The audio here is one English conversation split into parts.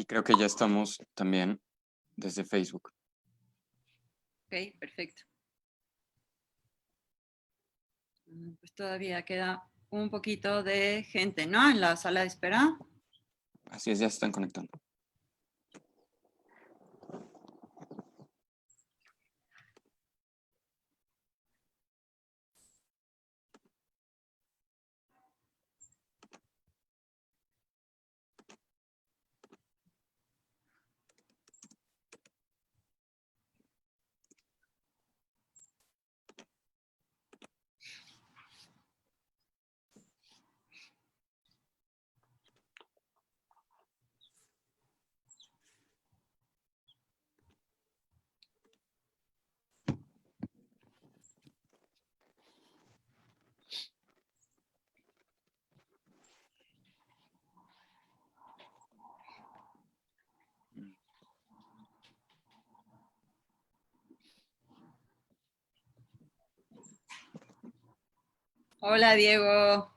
Y creo que ya estamos también desde Facebook. Ok, perfecto. Pues todavía queda un poquito de gente, ¿no? En la sala de espera. Así es, ya se están conectando. Hola, Diego.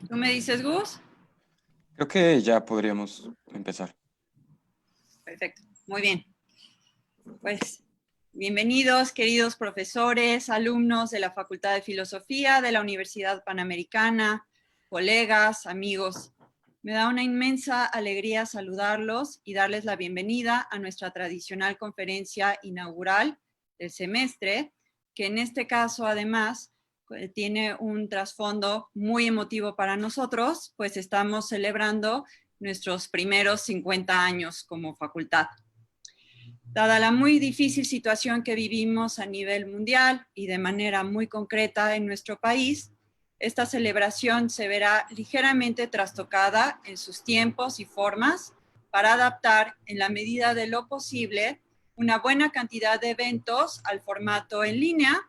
¿Tú me dices, Gus? Creo que ya podríamos empezar. Perfecto, muy bien. Pues bienvenidos, queridos profesores, alumnos de la Facultad de Filosofía de la Universidad Panamericana, colegas, amigos. Me da una inmensa alegría saludarlos y darles la bienvenida a nuestra tradicional conferencia inaugural del semestre, que en este caso además tiene un trasfondo muy emotivo para nosotros, pues estamos celebrando nuestros primeros 50 años como facultad. Dada la muy difícil situación que vivimos a nivel mundial y de manera muy concreta en nuestro país, esta celebración se verá ligeramente trastocada en sus tiempos y formas para adaptar en la medida de lo posible una buena cantidad de eventos al formato en línea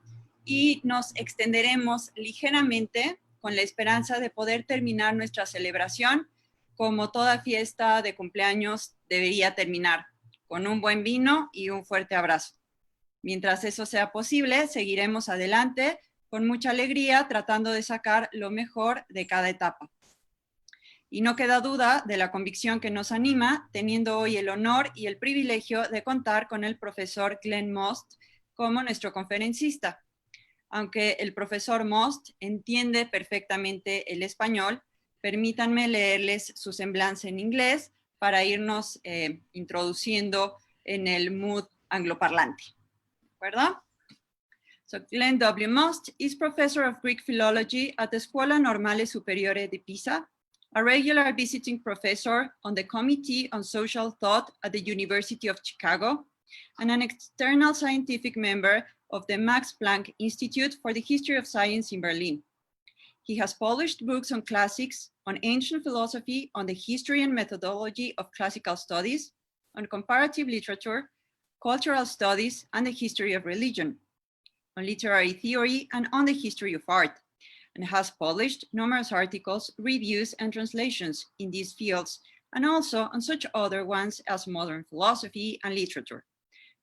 y nos extenderemos ligeramente con la esperanza de poder terminar nuestra celebración como toda fiesta de cumpleaños debería terminar, con un buen vino y un fuerte abrazo. Mientras eso sea posible, seguiremos adelante con mucha alegría tratando de sacar lo mejor de cada etapa. Y no queda duda de la convicción que nos anima, teniendo hoy el honor y el privilegio de contar con el profesor Glenn Most como nuestro conferencista. Aunque el profesor Most entiende perfectamente el español, permítanme leerles su semblanza en inglés para irnos introduciendo en el mood angloparlante. ¿De acuerdo? So Glenn W. Most is professor of Greek philology at the Scuola Normale Superiore di Pisa, a regular visiting professor on the Committee on Social Thought at the University of Chicago, and an external scientific member of the Max Planck Institute for the History of Science in Berlin. He has published books on classics, on ancient philosophy, on the history and methodology of classical studies, on comparative literature, cultural studies, and the history of religion, on literary theory, and on the history of art, and has published numerous articles, reviews, and translations in these fields, and also on such other ones as modern philosophy and literature.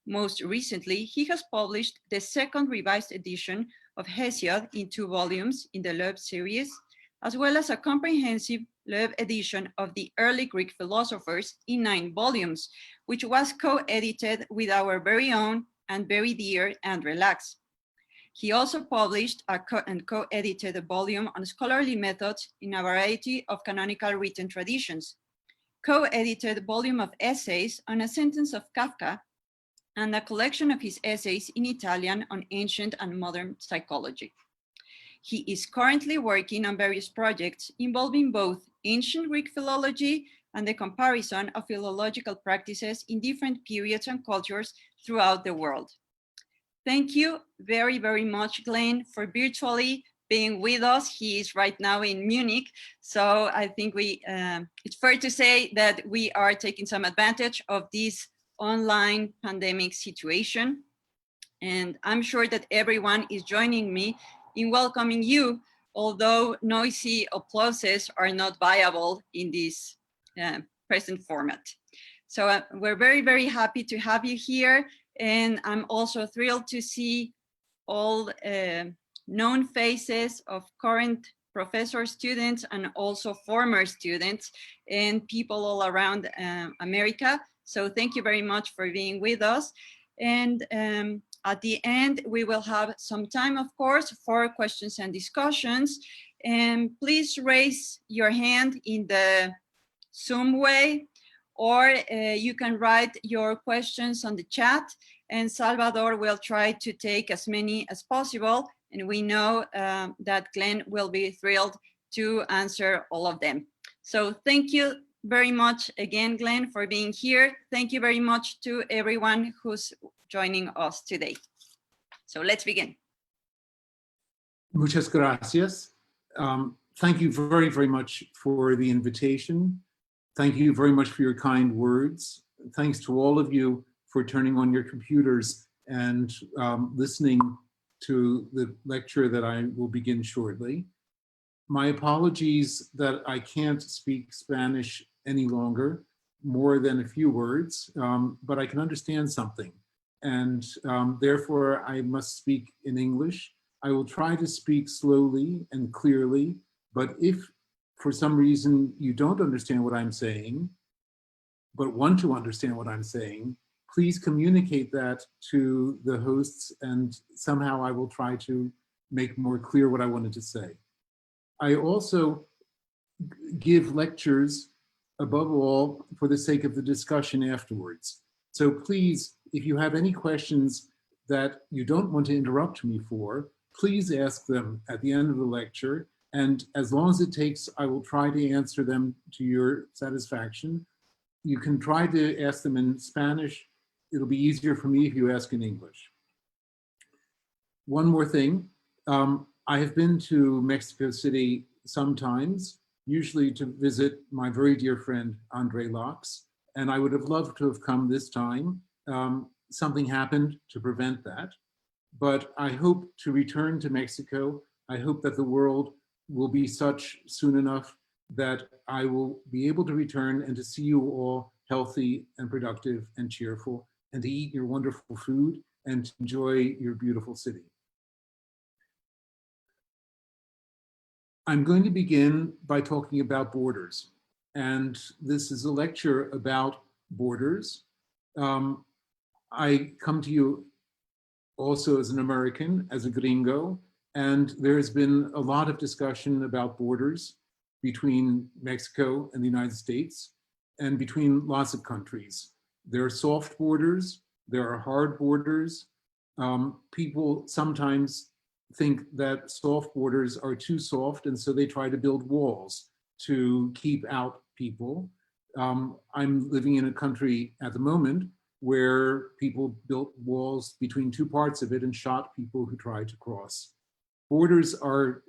Most recently, he has published the second revised edition of Hesiod in 2 volumes in the Loeb series, as well as a comprehensive Loeb edition of the early Greek philosophers in 9 volumes, which was co-edited with our very own and very dear Andre Lax. He also published and co-edited a volume on scholarly methods in a variety of canonical written traditions, co-edited a volume of essays on a sentence of Kafka, and a collection of his essays in Italian on ancient and modern psychology. He is currently working on various projects involving both ancient Greek philology and the comparison of philological practices in different periods and cultures throughout the world. Thank you very, very much, Glenn, for virtually being with us. He is right now in Munich, so I think it's fair to say that we are taking some advantage of this online pandemic situation. And I'm sure that everyone is joining me in welcoming you, although noisy applauses are not viable in this present format. So we're very, very happy to have you here. And I'm also thrilled to see all known faces of current professor students and also former students and people all around America. So thank you very much for being with us. And at the end, we will have some time, of course, for questions and discussions. And please raise your hand in the Zoom way, or you can write your questions on the chat, and Salvador will try to take as many as possible. And we know that Glenn will be thrilled to answer all of them. So thank you very much again, Glenn, for being here. Thank you very much to everyone who's joining us today. So let's begin. Muchas gracias. Thank you very, very much for the invitation. Thank you very much for your kind words. Thanks to all of you for turning on your computers and listening to the lecture that I will begin shortly. My apologies that I can't speak Spanish any longer, more than a few words, but I can understand something. And therefore I must speak in English. I will try to speak slowly and clearly, but if for some reason you don't understand what I'm saying, but want to understand what I'm saying, please communicate that to the hosts and somehow I will try to make more clear what I wanted to say. I also give lectures above all for the sake of the discussion afterwards. So please, if you have any questions that you don't want to interrupt me for, please ask them at the end of the lecture. And as long as it takes, I will try to answer them to your satisfaction. You can try to ask them in Spanish. It'll be easier for me if you ask in English. One more thing. I have been to Mexico City sometimes, usually to visit my very dear friend, Andre Laux, and I would have loved to have come this time. Something happened to prevent that, but I hope to return to Mexico. I hope that the world will be such soon enough that I will be able to return and to see you all healthy and productive and cheerful, and to eat your wonderful food and to enjoy your beautiful city. I'm going to begin by talking about borders. And this is a lecture about borders. I come to you also as an American, as a gringo, and there has been a lot of discussion about borders between Mexico and the United States and between lots of countries. There are soft borders, there are hard borders. People sometimes think that soft borders are too soft, and so they try to build walls to keep out people. I'm living in a country at the moment where people built walls between two parts of it and shot people who tried to cross. Borders are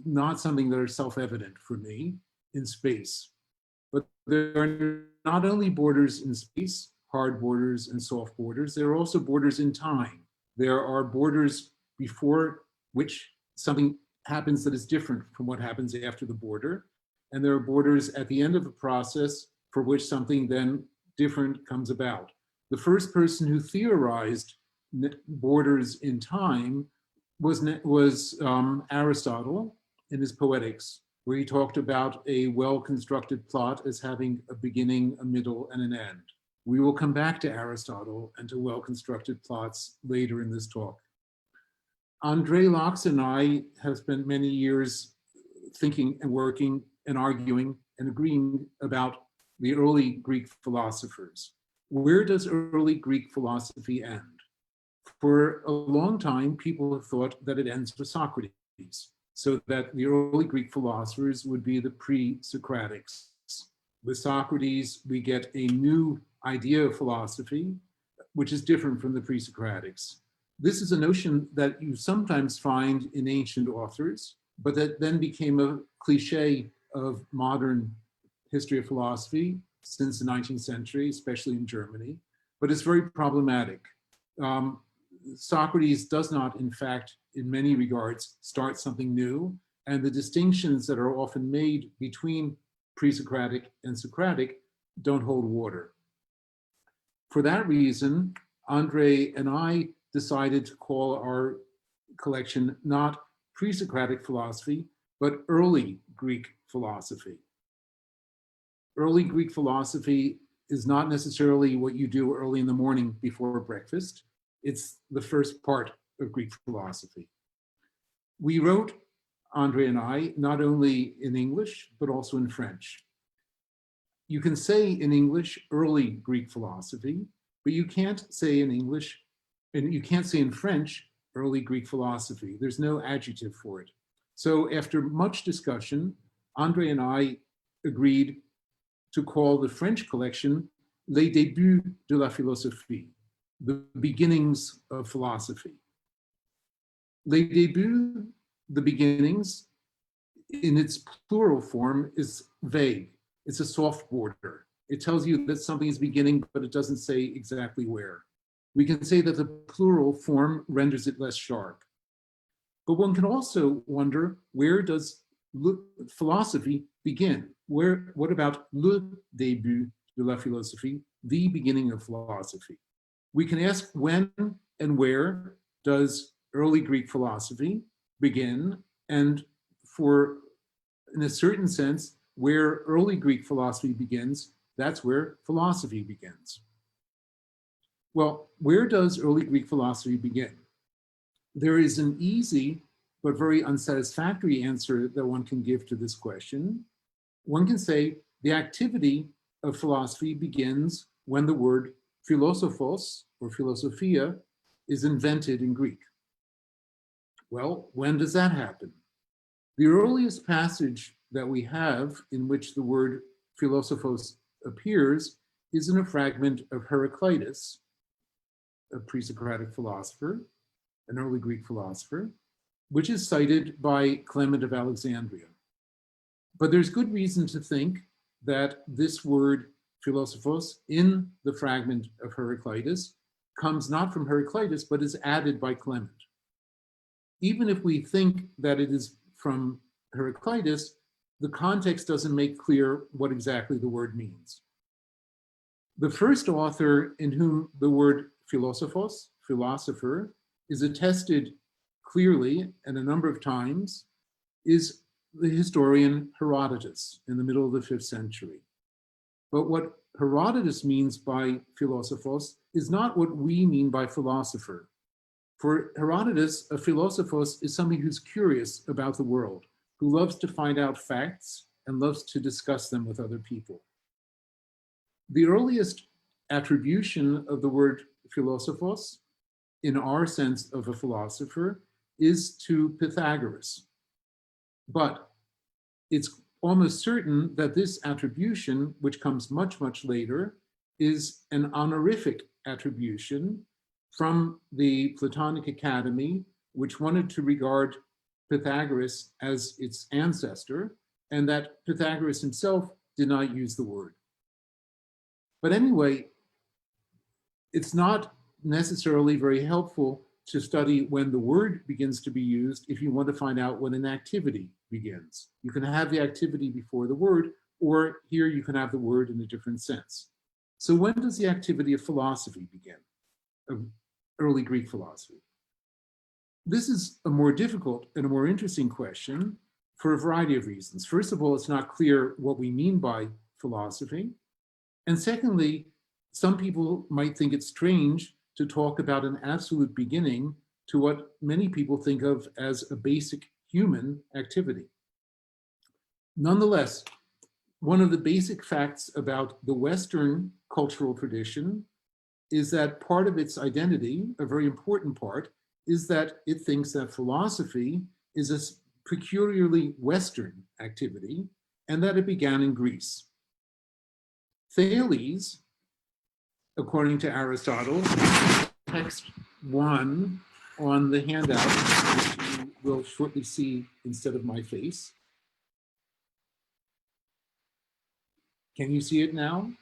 not something that are self-evident for me in space, but there are not only borders in space, hard borders and soft borders, there are also borders in time. There are borders before which something happens that is different from what happens after the border. And there are borders at the end of the process for which something then different comes about. The first person who theorized borders in time was Aristotle in his Poetics, where he talked about a well-constructed plot as having a beginning, a middle, and an end. We will come back to Aristotle and to well-constructed plots later in this talk. Andre Laux and I have spent many years thinking and working and arguing and agreeing about the early Greek philosophers. Where does early Greek philosophy end? For a long time, people have thought that it ends with Socrates, so that the early Greek philosophers would be the pre-Socratics. With Socrates, we get a new idea of philosophy, which is different from the pre-Socratics. This is a notion that you sometimes find in ancient authors, but that then became a cliche of modern history of philosophy since the 19th century, especially in Germany, but it's very problematic. Socrates does not, in fact, in many regards, start something new, and the distinctions that are often made between pre-Socratic and Socratic don't hold water. For that reason, Andre and I decided to call our collection not pre-Socratic philosophy, but early Greek philosophy. Early Greek philosophy is not necessarily what you do early in the morning before breakfast. It's the first part of Greek philosophy. We wrote, Andre and I, not only in English, but also in French. You can say in English early Greek philosophy, but you can't say in English, and you can't say in French early Greek philosophy. There's no adjective for it. So after much discussion, Andre and I agreed to call the French collection Les débuts de la philosophie, the beginnings of philosophy. Les débuts, the beginnings, in its plural form is vague. It's a soft border. It tells you that something is beginning, but it doesn't say exactly where. We can say that the plural form renders it less sharp. But one can also wonder, where does philosophy begin? What about le début de la philosophie, the beginning of philosophy? We can ask when and where does early Greek philosophy begin, and for, in a certain sense, where early Greek philosophy begins, that's where philosophy begins. Well, where does early Greek philosophy begin? There is an easy but very unsatisfactory answer that one can give to this question. One can say the activity of philosophy begins when the word philosophos or Filosofía is invented in Greek. Well, when does that happen? The earliest passage that we have in which the word philosophos appears is in a fragment of Heraclitus, a pre-Socratic philosopher, an early Greek philosopher, which is cited by Clement of Alexandria. But there's good reason to think that this word philosophos in the fragment of Heraclitus comes not from Heraclitus, but is added by Clement. Even if we think that it is from Heraclitus, the context doesn't make clear what exactly the word means. The first author in whom the word philosophos, philosopher, is attested clearly and a number of times is the historian Herodotus in the middle of the 5th century. But what Herodotus means by philosophos is not what we mean by philosopher. For Herodotus, a philosophos is somebody who's curious about the world, who loves to find out facts and loves to discuss them with other people. The earliest attribution of the word philosophos, in our sense of a philosopher, is to Pythagoras. But it's almost certain that this attribution, which comes much, much later, is an honorific attribution from the Platonic Academy, which wanted to regard Pythagoras as its ancestor, and that Pythagoras himself did not use the word. But anyway, it's not necessarily very helpful to study when the word begins to be used if you want to find out when an activity begins. You can have the activity before the word, or here you can have the word in a different sense. So when does the activity of philosophy begin, of early Greek philosophy? This is a more difficult and a more interesting question for a variety of reasons. First of all, it's not clear what we mean by philosophy. And secondly, some people might think it's strange to talk about an absolute beginning to what many people think of as a basic human activity. Nonetheless, one of the basic facts about the Western cultural tradition is that part of its identity, a very important part, is that it thinks that philosophy is a peculiarly Western activity and that it began in Greece. Thales, according to Aristotle, text 1 on the handout, which you will shortly see instead of my face. Can you see it now?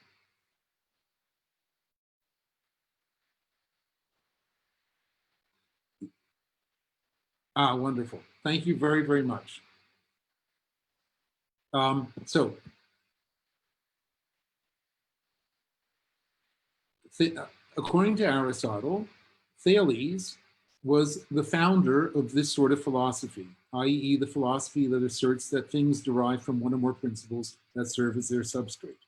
Ah, wonderful. Thank you very, very much. according to Aristotle, Thales was the founder of this sort of philosophy, i.e. the philosophy that asserts that things derive from one or more principles that serve as their substrate.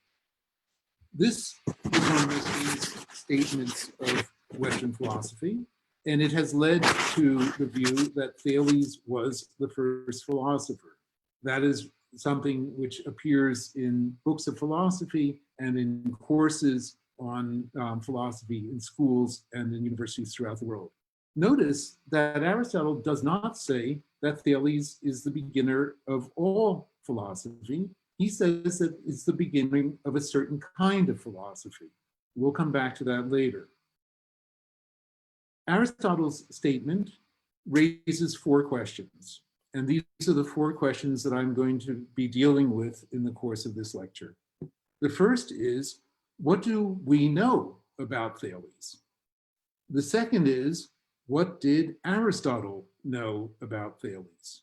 This is one of the famous statements of Western philosophy, and it has led to the view that Thales was the first philosopher. That is something which appears in books of philosophy and in courses on philosophy in schools and in universities throughout the world. Notice that Aristotle does not say that Thales is the beginner of all philosophy. He says that it's the beginning of a certain kind of philosophy. We'll come back to that later. Aristotle's statement raises 4 questions, and these are the 4 questions that I'm going to be dealing with in the course of this lecture. The first is, what do we know about Thales? The second is, what did Aristotle know about Thales?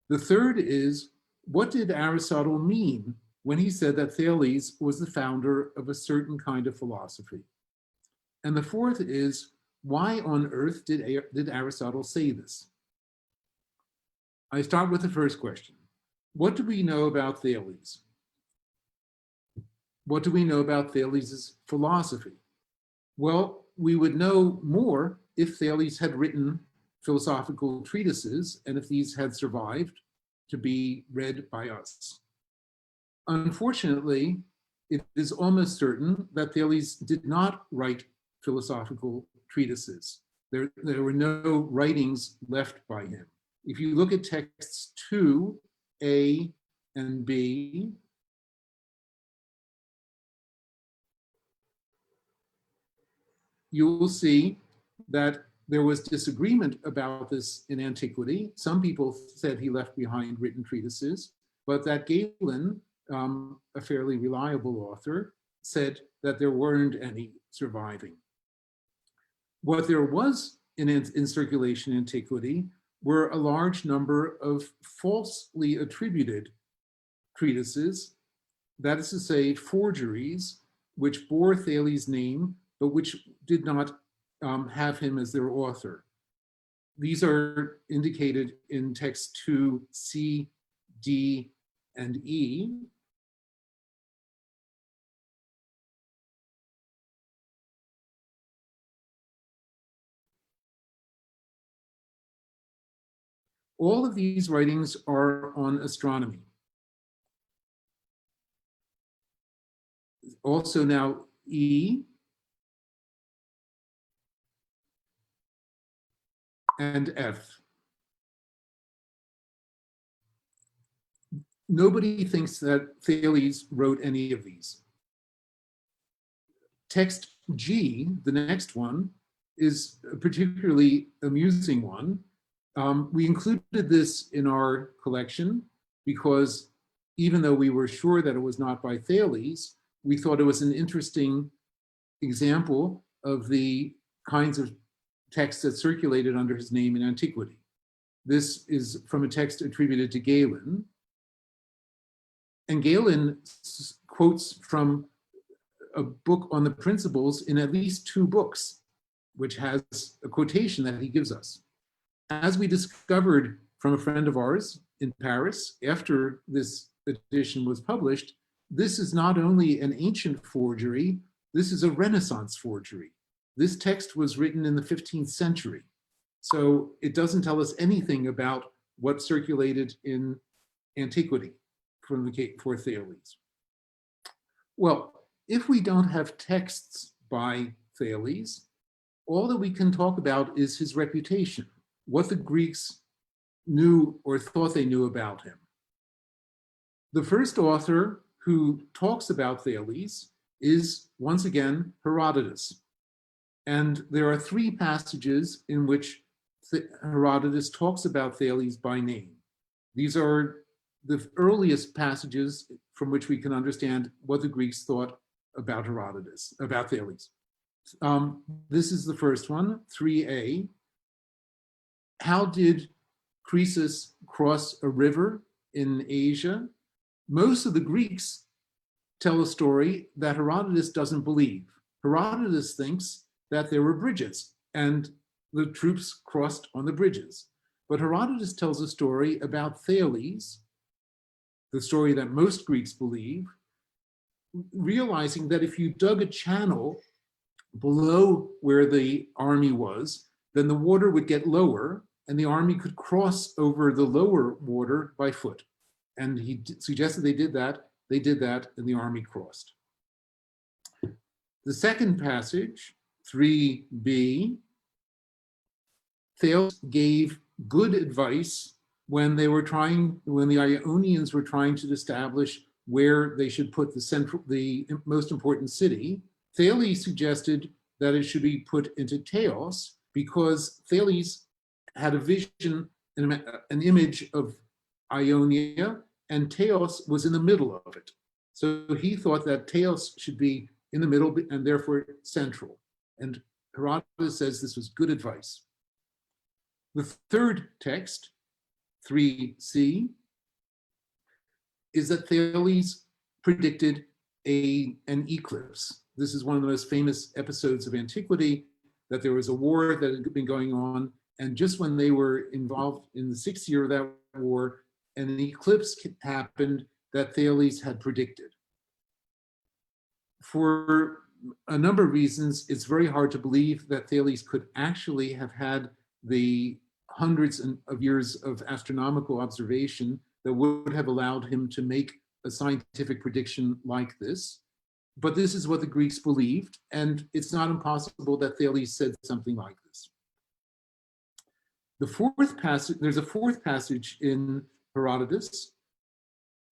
The third is, what did Aristotle mean when he said that Thales was the founder of a certain kind of philosophy? And the fourth is, why on earth did Aristotle say this? I start with the first question. What do we know about Thales? What do we know about Thales' philosophy? Well, we would know more if Thales had written philosophical treatises and if these had survived to be read by us. Unfortunately, it is almost certain that Thales did not write philosophical treatises. There were no writings left by him. If you look at texts 2a and b, you will see that there was disagreement about this in antiquity. Some people said he left behind written treatises, but that Galen, a fairly reliable author, said that there weren't any surviving. What there was in circulation in antiquity were a large number of falsely attributed treatises, that is to say, forgeries, which bore Thales' name, but which did not have him as their author. These are indicated in text 2c, d, and e. All of these writings are on astronomy. Also now E and F. Nobody thinks that Thales wrote any of these. Text G, the next one, is a particularly amusing one. We included this in our collection because even though we were sure that it was not by Thales, we thought it was an interesting example of the kinds of texts that circulated under his name in antiquity. This is from a text attributed to Galen. And Galen quotes from a book on the principles in at least 2 books, which has a quotation that he gives us. As we discovered from a friend of ours in Paris, after this edition was published, this is not only an ancient forgery, this is a Renaissance forgery. This text was written in the 15th century. So it doesn't tell us anything about what circulated in antiquity for Thales. Well, if we don't have texts by Thales, all that we can talk about is his reputation, what the Greeks knew or thought they knew about him. The first author who talks about Thales is, once again, Herodotus. And there are 3 passages in which Herodotus talks about Thales by name. These are the earliest passages from which we can understand what the Greeks thought about Herodotus, about Thales. This is the first one, 3a. How did Croesus cross a river in Asia? Most of the Greeks tell a story that Herodotus doesn't believe. Herodotus thinks that there were bridges and the troops crossed on the bridges. But Herodotus tells a story about Thales, the story that most Greeks believe, realizing that if you dug a channel below where the army was, then the water would get lower and the army could cross over the lower water by foot. And he suggested they did that, and the army crossed. The second passage, 3b, Thales gave good advice when the Ionians were trying to establish where they should put the most important city. Thales suggested that it should be put into Teos because Thales had a vision, an image of Ionia, and Teos was in the middle of it. So he thought that Teos should be in the middle and therefore central. And Herodotus says this was good advice. The third text, 3c, is that Thales predicted an eclipse. This is one of the most famous episodes of antiquity, that there was a war that had been going on, and just when they were involved in the 6th year of that war, an eclipse happened that Thales had predicted. For a number of reasons, it's very hard to believe that Thales could actually have had the hundreds of years of astronomical observation that would have allowed him to make a scientific prediction like this. But this is what the Greeks believed, and it's not impossible that Thales said something like this. The fourth passage, there's a fourth passage in Herodotus,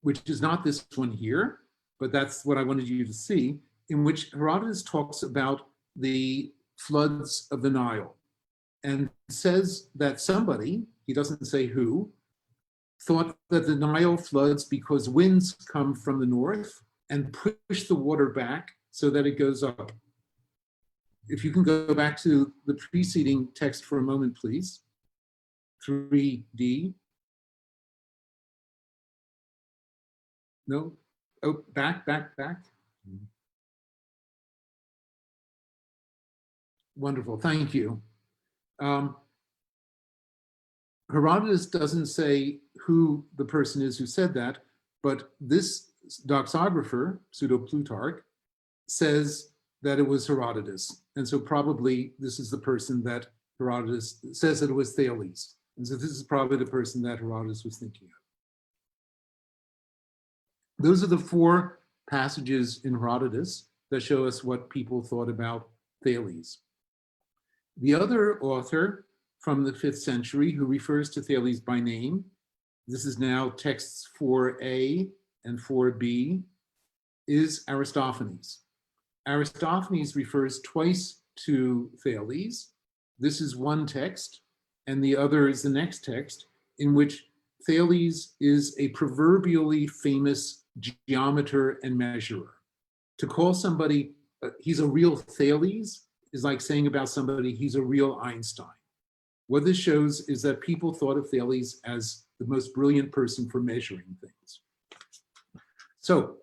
which is not this one here, but that's what I wanted you to see, in which Herodotus talks about the floods of the Nile and says that somebody, he doesn't say who, thought that the Nile floods because winds come from the north and push the water back so that it goes up. If you can go back to the preceding text for a moment, please. 3D. No? Oh, back. Wonderful, thank you. Herodotus doesn't say who the person is who said that, but this doxographer, pseudo-Plutarch, says that it was Herodotus. And so probably this is the person that Herodotus says that it was Thales. And so this is probably the person that Herodotus was thinking of. Those are the four passages in Herodotus that show us what people thought about Thales. The other author from the 5th century who refers to Thales by name, this is now texts 4a and 4b, is Aristophanes. Aristophanes refers twice to Thales. This is one text, and the other is the next text, in which Thales is a proverbially famous geometer and measurer. To call somebody, he's a real Thales, is like saying about somebody, he's a real Einstein. What this shows is that people thought of Thales as the most brilliant person for measuring things. So,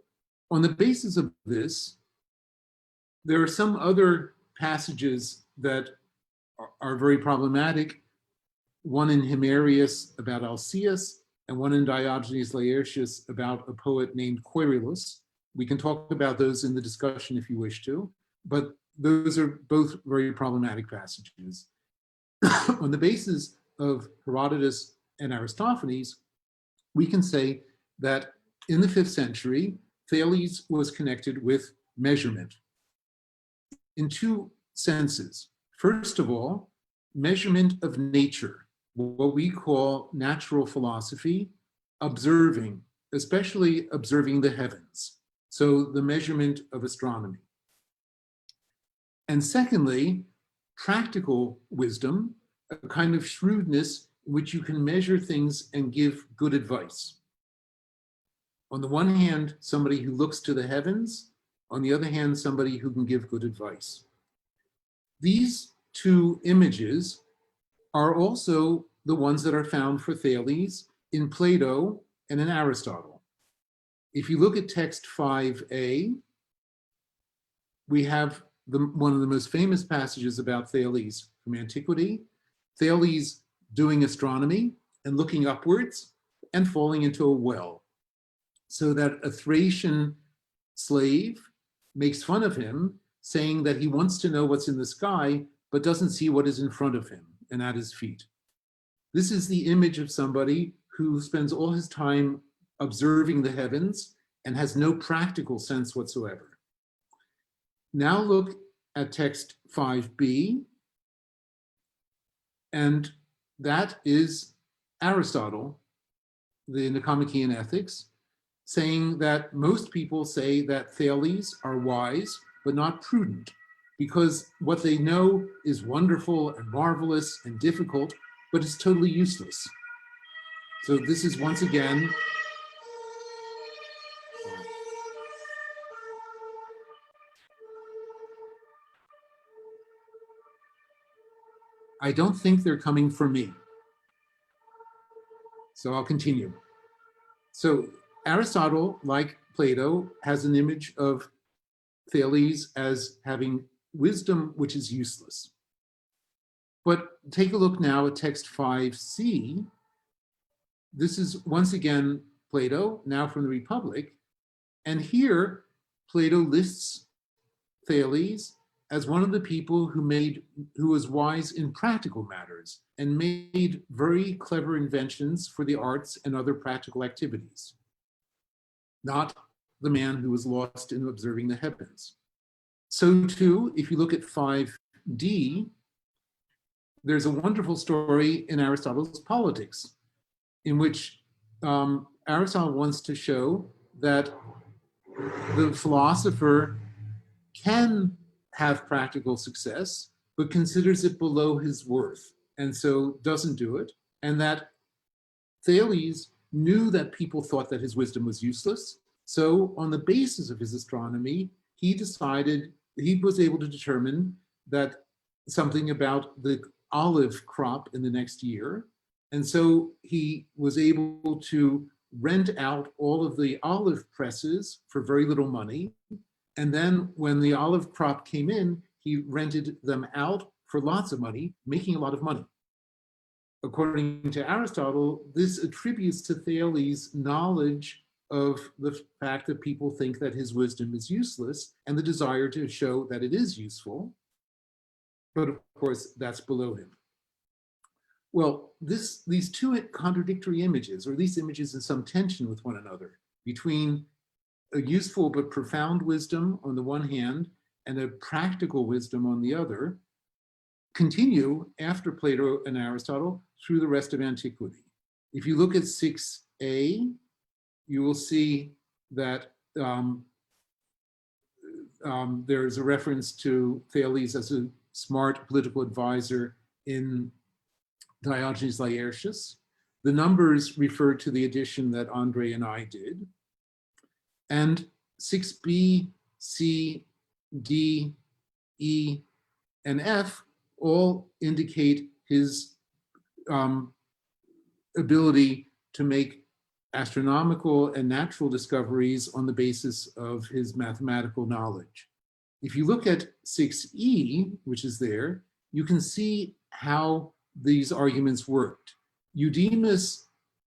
on the basis of this, there are some other passages that are very problematic. One in Himerius about Alcaeus, and one in Diogenes Laertius about a poet named Querulus. We can talk about those in the discussion if you wish to, but those are both very problematic passages. On the basis of Herodotus and Aristophanes, we can say that in the 5th century, Thales was connected with measurement in two senses. First of all, measurement of nature, what we call natural philosophy, observing, especially observing the heavens. So the measurement of astronomy. And secondly, practical wisdom, a kind of shrewdness in which you can measure things and give good advice. On the one hand, somebody who looks to the heavens, on the other hand, somebody who can give good advice. These two images are also the ones that are found for Thales in Plato and in Aristotle. If you look at text 5a, we have one of the most famous passages about Thales from antiquity. Thales doing astronomy and looking upwards and falling into a well, so that a Thracian slave makes fun of him, saying that he wants to know what's in the sky, but doesn't see what is in front of him and at his feet. This is the image of somebody who spends all his time observing the heavens and has no practical sense whatsoever. Now look at text 5b, and that is Aristotle, the Nicomachean Ethics, saying that most people say that Thales are wise, but not prudent, because what they know is wonderful and marvelous and difficult, but it's totally useless. So this is once again, I don't think they're coming for me. So I'll continue. So Aristotle, like Plato, has an image of Thales as having wisdom which is useless. But take a look now at text 5c. This is once again Plato, now from the Republic. And here, Plato lists Thales as one of the people who was wise in practical matters and made very clever inventions for the arts and other practical activities. Not the man who was lost in observing the heavens. So too, if you look at 5d, there's a wonderful story in Aristotle's Politics, in which Aristotle wants to show that the philosopher can have practical success, but considers it below his worth, and so doesn't do it, and that Thales knew that people thought that his wisdom was useless. So on the basis of his astronomy, he decided, he was able to determine that something about the olive crop in the next year. And so he was able to rent out all of the olive presses for very little money. And then when the olive crop came in, he rented them out for lots of money, making a lot of money. According to Aristotle, this attributes to Thales knowledge of the fact that people think that his wisdom is useless and the desire to show that it is useful. But of course, that's below him. Well, these two contradictory images, or these images in some tension with one another, between a useful but profound wisdom on the one hand and a practical wisdom on the other, continue after Plato and Aristotle through the rest of antiquity. If you look at 6a, you will see that there's a reference to Thales as a smart political advisor in Diogenes Laertius. The numbers refer to the edition that Andre and I did. And 6b, c, d, e, and f all indicate his ability to make astronomical and natural discoveries on the basis of his mathematical knowledge. If you look at 6e, which is there, you can see how these arguments worked. Eudemus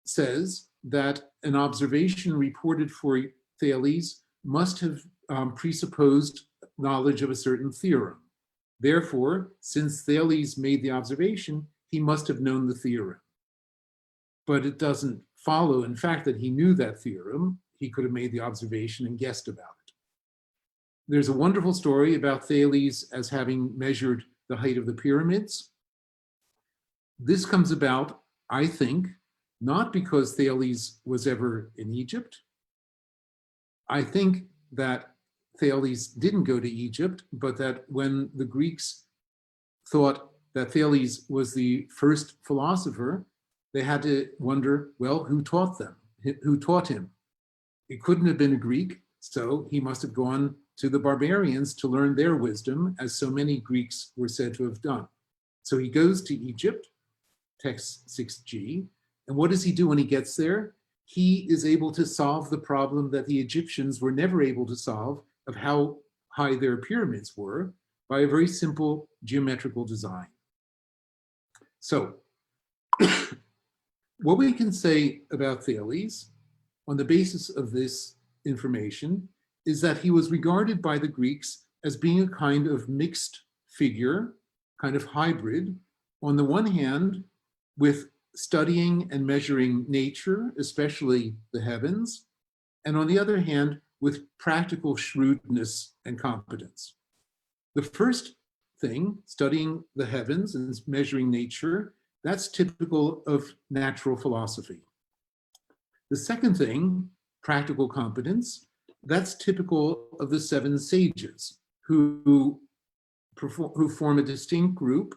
says that an observation reported for Thales must have presupposed knowledge of a certain theorem. Therefore, since Thales made the observation, he must have known the theorem. But it doesn't follow, in fact, that he knew that theorem. He could have made the observation and guessed about it. There's a wonderful story about Thales as having measured the height of the pyramids. This comes about, I think, not because Thales was ever in Egypt. I think that Thales didn't go to Egypt, but that when the Greeks thought that Thales was the first philosopher, they had to wonder, well, who taught them? Who taught him? It couldn't have been a Greek, so he must have gone to the barbarians to learn their wisdom, as so many Greeks were said to have done. So he goes to Egypt, text 6g, and what does he do when he gets there? He is able to solve the problem that the Egyptians were never able to solve of how high their pyramids were. by a very simple geometrical design. So, what we can say about Thales on the basis of this information is that he was regarded by the Greeks as being a kind of mixed figure, kind of hybrid, on the one hand, with studying and measuring nature, especially the heavens, and on the other hand, with practical shrewdness and competence. The first thing, studying the heavens and measuring nature, that's typical of natural philosophy. The second thing, practical competence, that's typical of the seven sages who form a distinct group,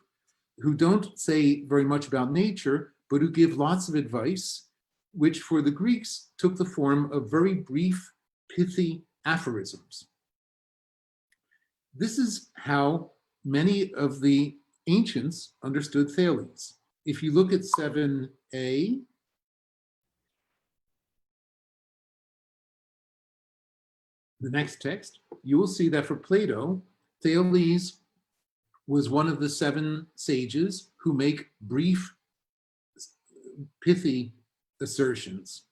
who don't say very much about nature, but who give lots of advice, which for the Greeks took the form of very brief, pithy aphorisms. This is how many of the ancients understood Thales. If you look at 7a, the next text, you will see that for Plato, Thales was one of the seven sages who make brief, pithy assertions.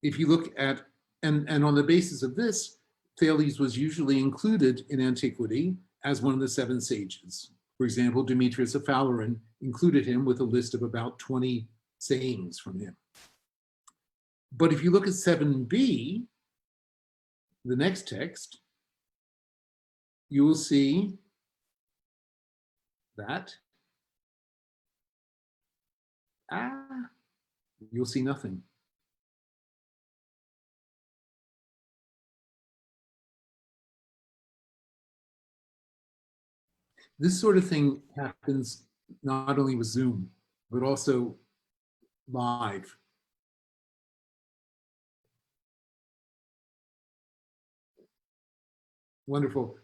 If you look at, and on the basis of this, Thales was usually included in antiquity as one of the seven sages. For example, Demetrius of Phaleron included him with a list of about 20 sayings from him. But if you look at 7b, the next text, you will see that, you'll see nothing. This sort of thing happens not only with Zoom, but also live. Wonderful.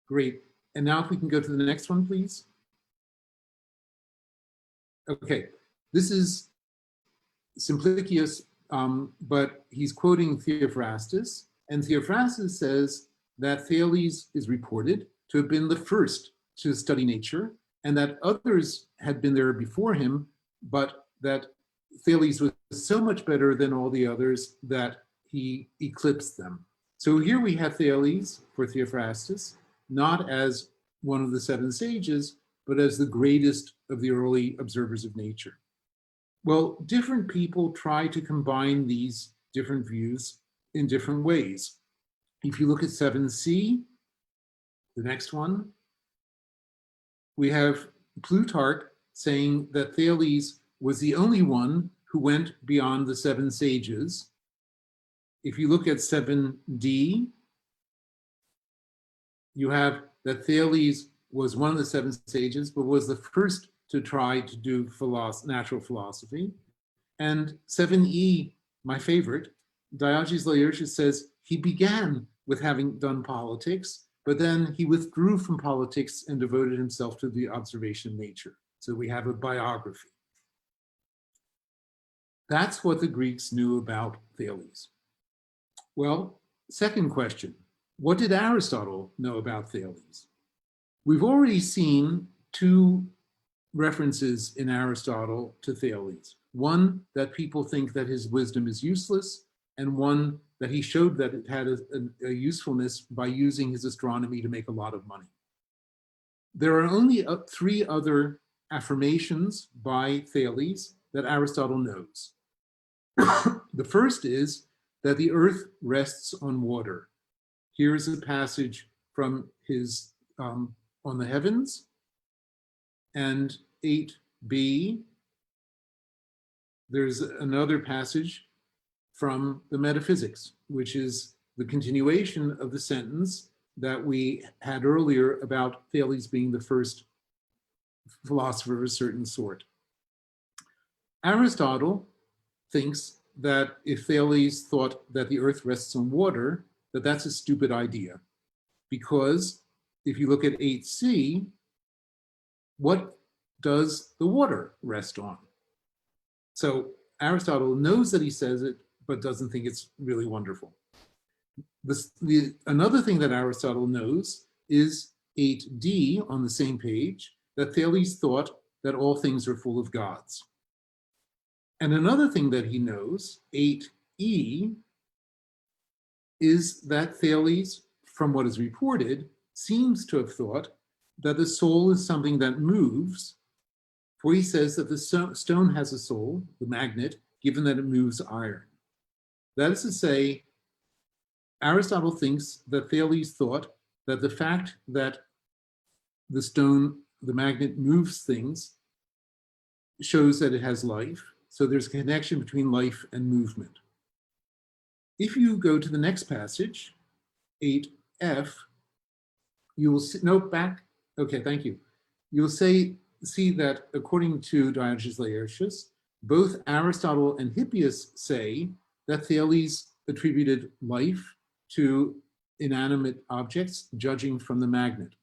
Great. And now if we can go to the next one, please. Okay, this is Simplicius, but he's quoting Theophrastus, and Theophrastus says that Thales is reported to have been the first to study nature, and that others had been there before him, but that Thales was so much better than all the others that he eclipsed them. So here we have Thales for Theophrastus, not as one of the seven sages, but as the greatest of the early observers of nature. Well, different people try to combine these different views in different ways. If you look at 7c, the next one, we have Plutarch saying that Thales was the only one who went beyond the seven sages. If you look at 7d, you have that Thales was one of the seven sages, but was the first to try to do natural philosophy. And 7e, my favorite, Diogenes Laertius says he began with having done politics, but then he withdrew from politics and devoted himself to the observation of nature. So we have a biography. That's what the Greeks knew about Thales. Well, second question, what did Aristotle know about Thales? We've already seen two references in Aristotle to Thales. One, that people think that his wisdom is useless, and one that he showed that it had a usefulness by using his astronomy to make a lot of money. There are only three other affirmations by Thales that Aristotle knows. The first is that the earth rests on water. Here's a passage from his On the Heavens, and 8b, there's another passage from the Metaphysics, which is the continuation of the sentence that we had earlier about Thales being the first philosopher of a certain sort. Aristotle thinks that if Thales thought that the earth rests on water, that that's a stupid idea. Because if you look at 8c, what does the water rest on? So Aristotle knows that he says it, but doesn't think it's really wonderful. Another thing that Aristotle knows is 8d on the same page, that Thales thought that all things are full of gods. And another thing that he knows, 8e, is that Thales, from what is reported, seems to have thought that the soul is something that moves, for he says that the stone has a soul, the magnet, given that it moves iron. That is to say, Aristotle thinks that Thales thought that the fact that the stone, the magnet, moves things shows that it has life. So there's a connection between life and movement. If you go to the next passage, 8f, you will see, no, back, okay, thank you. You'll see that according to Diogenes Laertius, both Aristotle and Hippias say that Thales attributed life to inanimate objects, judging from the magnet.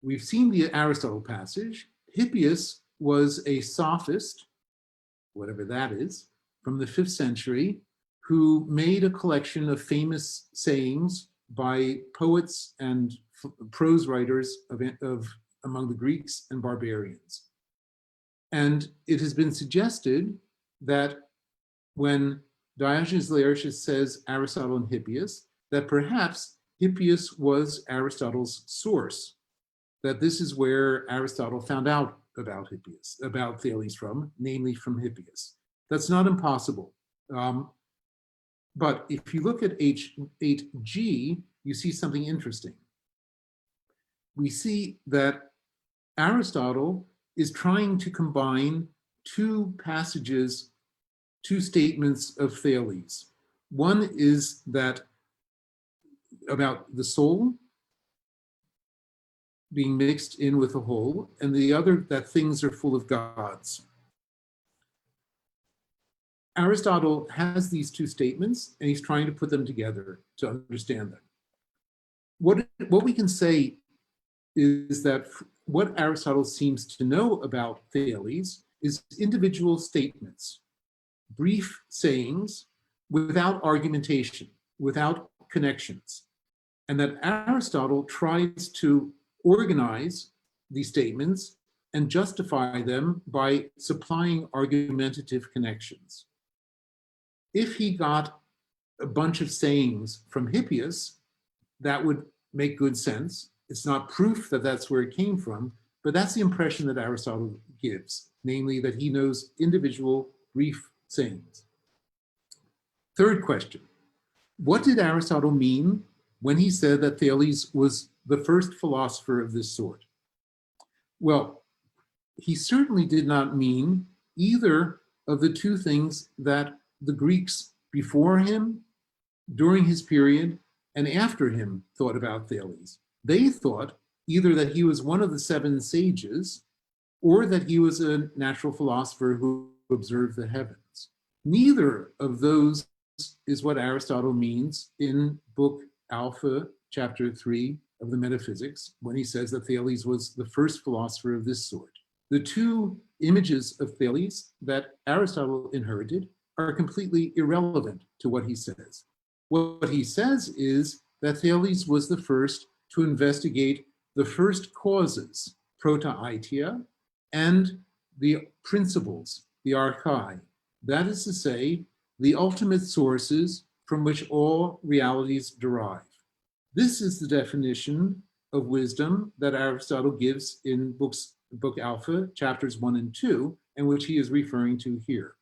We've seen the Aristotle passage. Hippias was a sophist, whatever that is, from the 5th century, who made a collection of famous sayings by poets and prose writers among the Greeks and barbarians. And it has been suggested that when Diogenes Laertius says Aristotle and Hippias, that perhaps Hippias was Aristotle's source, that this is where Aristotle found out about Hippias, about Thales from, namely from Hippias. That's not impossible. But if you look at 8g, you see something interesting. We see that Aristotle is trying to combine two passages, two statements of Thales. One is that about the soul being mixed in with the whole, and the other that things are full of gods. Aristotle has these two statements, and he's trying to put them together to understand them. What we can say is that what Aristotle seems to know about Thales is individual statements, brief sayings without argumentation, without connections, and that Aristotle tries to organize these statements and justify them by supplying argumentative connections. If he got a bunch of sayings from Hippias, that would make good sense. It's not proof that that's where it came from, but that's the impression that Aristotle gives, namely that he knows individual brief sayings. Third question, what did Aristotle mean when he said that Thales was the first philosopher of this sort? Well, he certainly did not mean either of the two things that the Greeks before him, during his period, and after him thought about Thales. They thought either that he was one of the 7 sages or that he was a natural philosopher who observed the heavens. Neither of those is what Aristotle means in book Alpha, chapter 3 of the Metaphysics, when he says that Thales was the first philosopher of this sort. The two images of Thales that Aristotle inherited are completely irrelevant to what he says. What he says is that Thales was the first to investigate the first causes, proto-aitia, and the principles, the archai. That is to say, the ultimate sources from which all realities derive. This is the definition of wisdom that Aristotle gives in book Alpha, chapters 1 and 2, and which he is referring to here.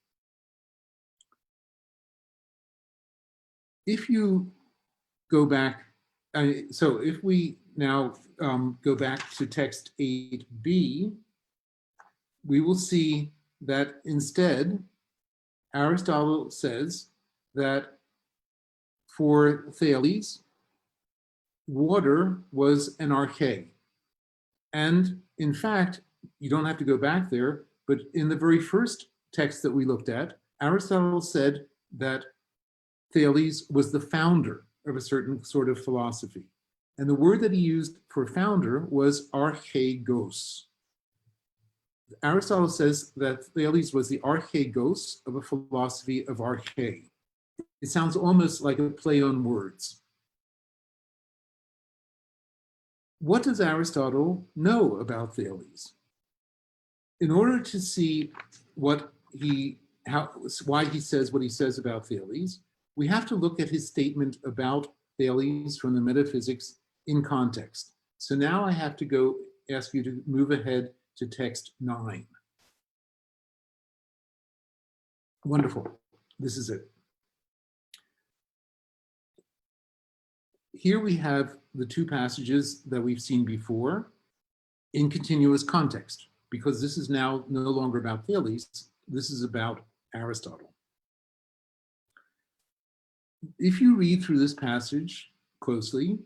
If you go back, so if we now go back to text 8b, we will see that instead, Aristotle says that for Thales, water was an arche. And in fact, you don't have to go back there, but in the very first text that we looked at, Aristotle said that Thales was the founder of a certain sort of philosophy. And the word that he used for founder was archegos. Aristotle says that Thales was the archegos of a philosophy of arche. It sounds almost like a play on words. What does Aristotle know about Thales? In order to see why he says what he says about Thales, we have to look at his statement about Thales from the Metaphysics in context. So now I have to ask you to move ahead to text 9. Wonderful. This is it. Here we have the two passages that we've seen before in continuous context, because this is now no longer about Thales, this is about Aristotle. If you read through this passage closely,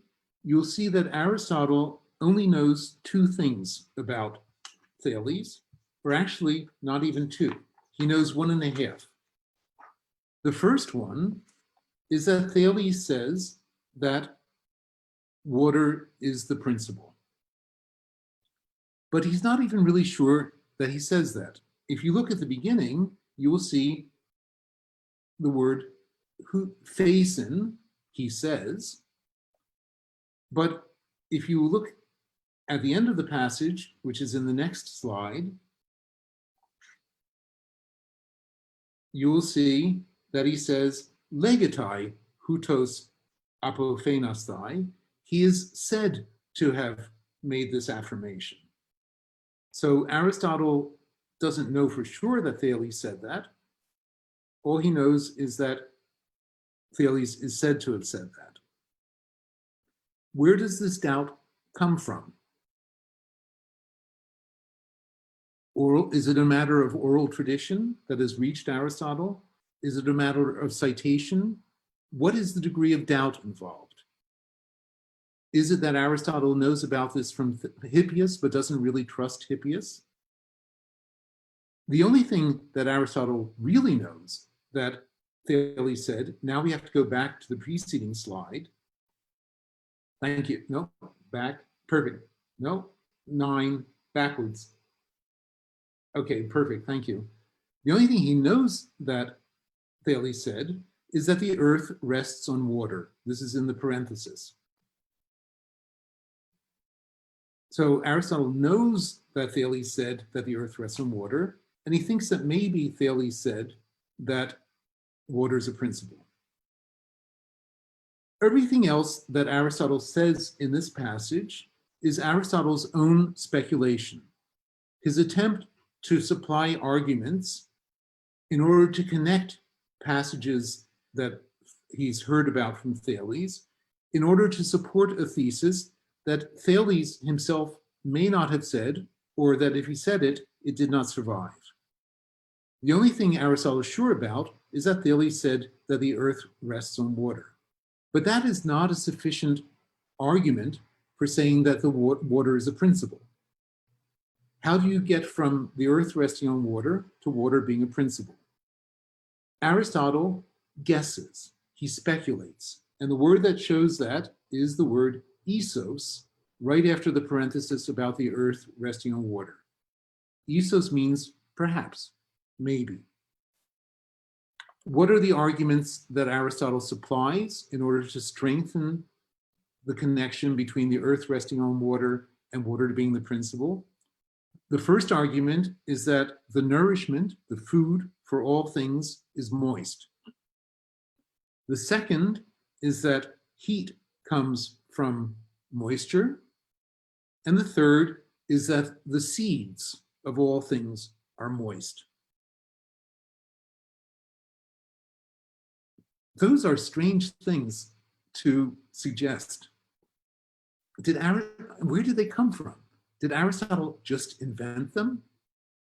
you'll see that Aristotle only knows 2 things about Thales, or actually not even 2. He knows 1.5. The first one is that Thales says that water is the principle. But he's not even really sure that he says that. If you look at the beginning, you will see the word phasin, he says. But if you look at the end of the passage, which is in the next slide, you will see that he says, legatai hutos apophenastai. He is said to have made this affirmation. So Aristotle doesn't know for sure that Thales said that. All he knows is that Thales is said to have said that. Where does this doubt come from? Is it a matter of oral tradition that has reached Aristotle? Is it a matter of citation? What is the degree of doubt involved? Is it that Aristotle knows about this from Hippias but doesn't really trust Hippias? The only thing that Aristotle really knows that Thales said, now we have to go back to the preceding slide. Thank you. No, back. Perfect. No, 9, backwards. Okay, perfect. Thank you. The only thing he knows that Thales said is that the earth rests on water. This is in the parenthesis. So Aristotle knows that Thales said that the earth rests on water, and he thinks that maybe Thales said that water is a principle. Everything else that Aristotle says in this passage is Aristotle's own speculation, his attempt to supply arguments in order to connect passages that he's heard about from Thales, in order to support a thesis that Thales himself may not have said, or that if he said it, it did not survive. The only thing Aristotle is sure about is that Thales said that the earth rests on water. But that is not a sufficient argument for saying that the water is a principle. How do you get from the earth resting on water to water being a principle? Aristotle guesses, he speculates, and the word that shows that is the word isos, right after the parenthesis about the earth resting on water. Isos means perhaps, maybe. What are the arguments that Aristotle supplies in order to strengthen the connection between the earth resting on water and water being the principle? The first argument is that the nourishment, the food for all things, is moist. The second is that heat comes from moisture. And the third is that the seeds of all things are moist. Those are strange things to suggest. Where did they come from? Did Aristotle just invent them?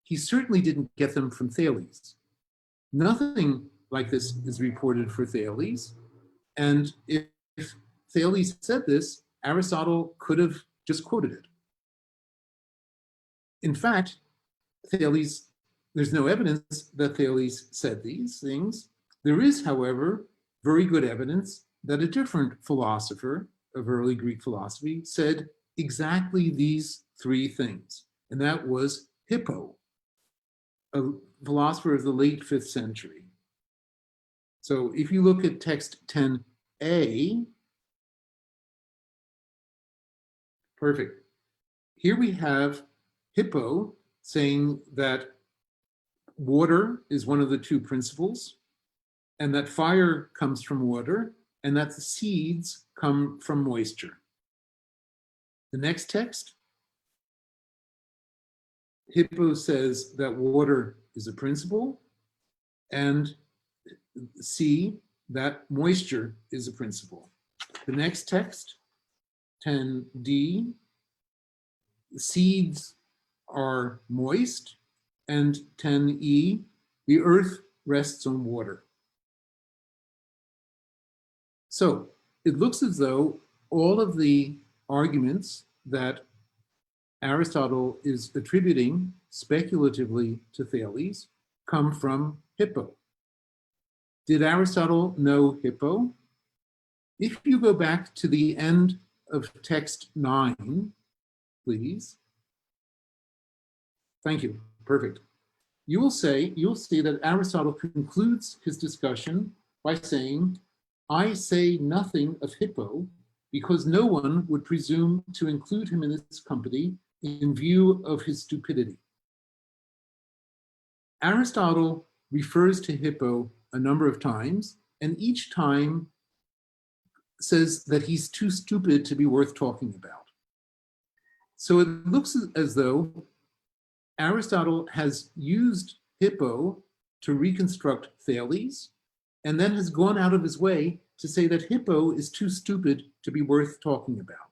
He certainly didn't get them from Thales. Nothing like this is reported for Thales. And if Thales said this, Aristotle could have just quoted it. In fact, there's no evidence that Thales said these things. There is, however, very good evidence that a different philosopher of early Greek philosophy said exactly these 3 things, and that was Hippo. a philosopher of the late 5th century. So if you look at text 10a, perfect. Here we have Hippo saying that water is one of the two principles, and that fire comes from water, and that the seeds come from moisture. The next text, Hippo says that water is a principle, and C, that moisture is a principle. The next text, 10D, seeds are moist, and 10E, the earth rests on water. So it looks as though all of the arguments that Aristotle is attributing speculatively to Thales come from Hippo. Did Aristotle know Hippo? If you go back to the end of text 9, please. Thank you, perfect. You'll see that Aristotle concludes his discussion by saying, I say nothing of Hippo because no one would presume to include him in this company in view of his stupidity. Aristotle refers to Hippo a number of times, and each time says that he's too stupid to be worth talking about. So it looks as though Aristotle has used Hippo to reconstruct Thales, and then has gone out of his way to say that Hippo is too stupid to be worth talking about.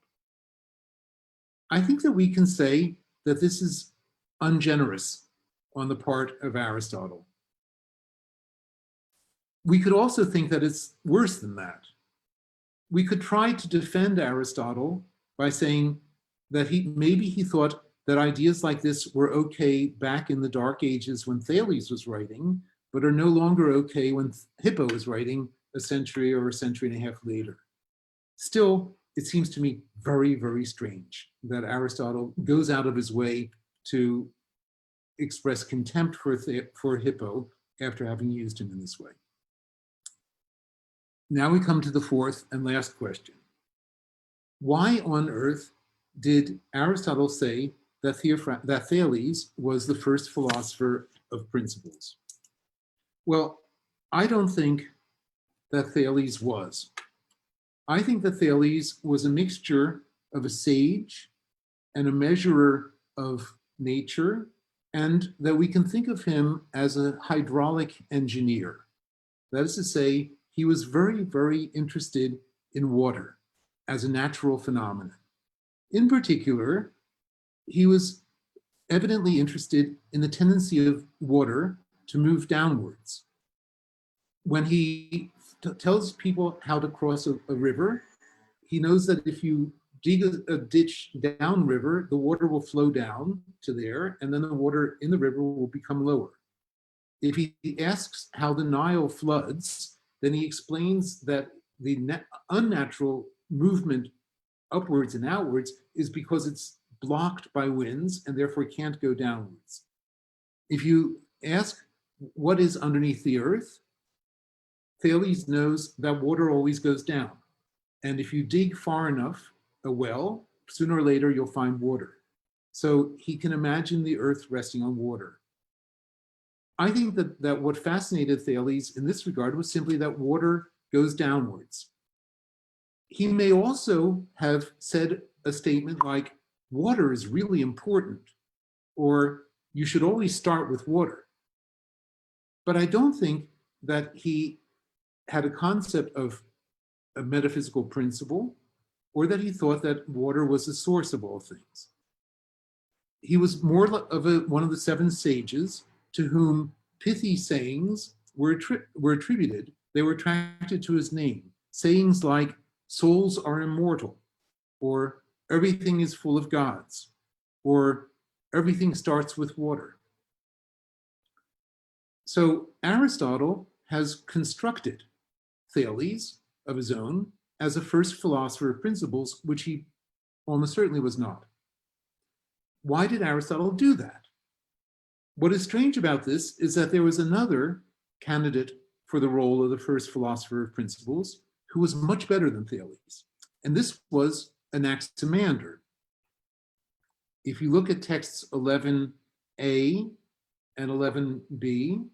I think that we can say that this is ungenerous on the part of Aristotle. We could also think that it's worse than that. We could try to defend Aristotle by saying that maybe he thought that ideas like this were okay back in the Dark Ages when Thales was writing, but are no longer okay when Hippo is writing a century or a century and a half later. Still, it seems to me very, very strange that Aristotle goes out of his way to express contempt for Hippo after having used him in this way. Now we come to the fourth and last question. Why on earth did Aristotle say that Thales was the first philosopher of principles? Well, I don't think that Thales was. I think that Thales was a mixture of a sage and a measurer of nature, and that we can think of him as a hydraulic engineer. That is to say, he was very, very interested in water as a natural phenomenon. In particular, he was evidently interested in the tendency of water to move downwards. When he tells people how to cross a river, he knows that if you dig a ditch downriver, the water will flow down to there, and then the water in the river will become lower. If he asks how the Nile floods, then he explains that the unnatural movement upwards and outwards is because it's blocked by winds and therefore can't go downwards. If you ask what is underneath the earth, Thales knows that water always goes down. And if you dig far enough a well, sooner or later you'll find water. So he can imagine the earth resting on water. I think that what fascinated Thales in this regard was simply that water goes downwards. He may also have said a statement like, water is really important, or you should always start with water. But I don't think that he had a concept of a metaphysical principle, or that he thought that water was the source of all things. He was more of one of the seven sages to whom pithy sayings were attributed. They were attracted to his name. Sayings like, souls are immortal, or everything is full of gods, or everything starts with water. So Aristotle has constructed Thales of his own as a first philosopher of principles, which he almost certainly was not. Why did Aristotle do that? What is strange about this is that there was another candidate for the role of the first philosopher of principles who was much better than Thales, and this was Anaximander. If you look at texts 11a and 11b,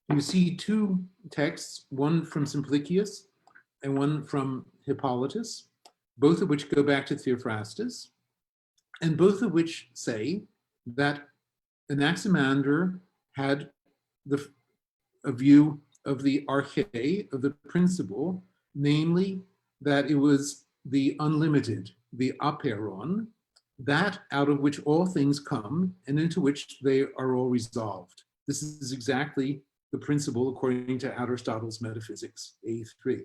you see two texts, one from Simplicius and one from Hippolytus, both of which go back to Theophrastus, and both of which say that Anaximander had a view of the arche, of the principle, namely that it was the unlimited, the apeiron, that out of which all things come and into which they are all resolved. This is exactly the principle according to Aristotle's Metaphysics, A3.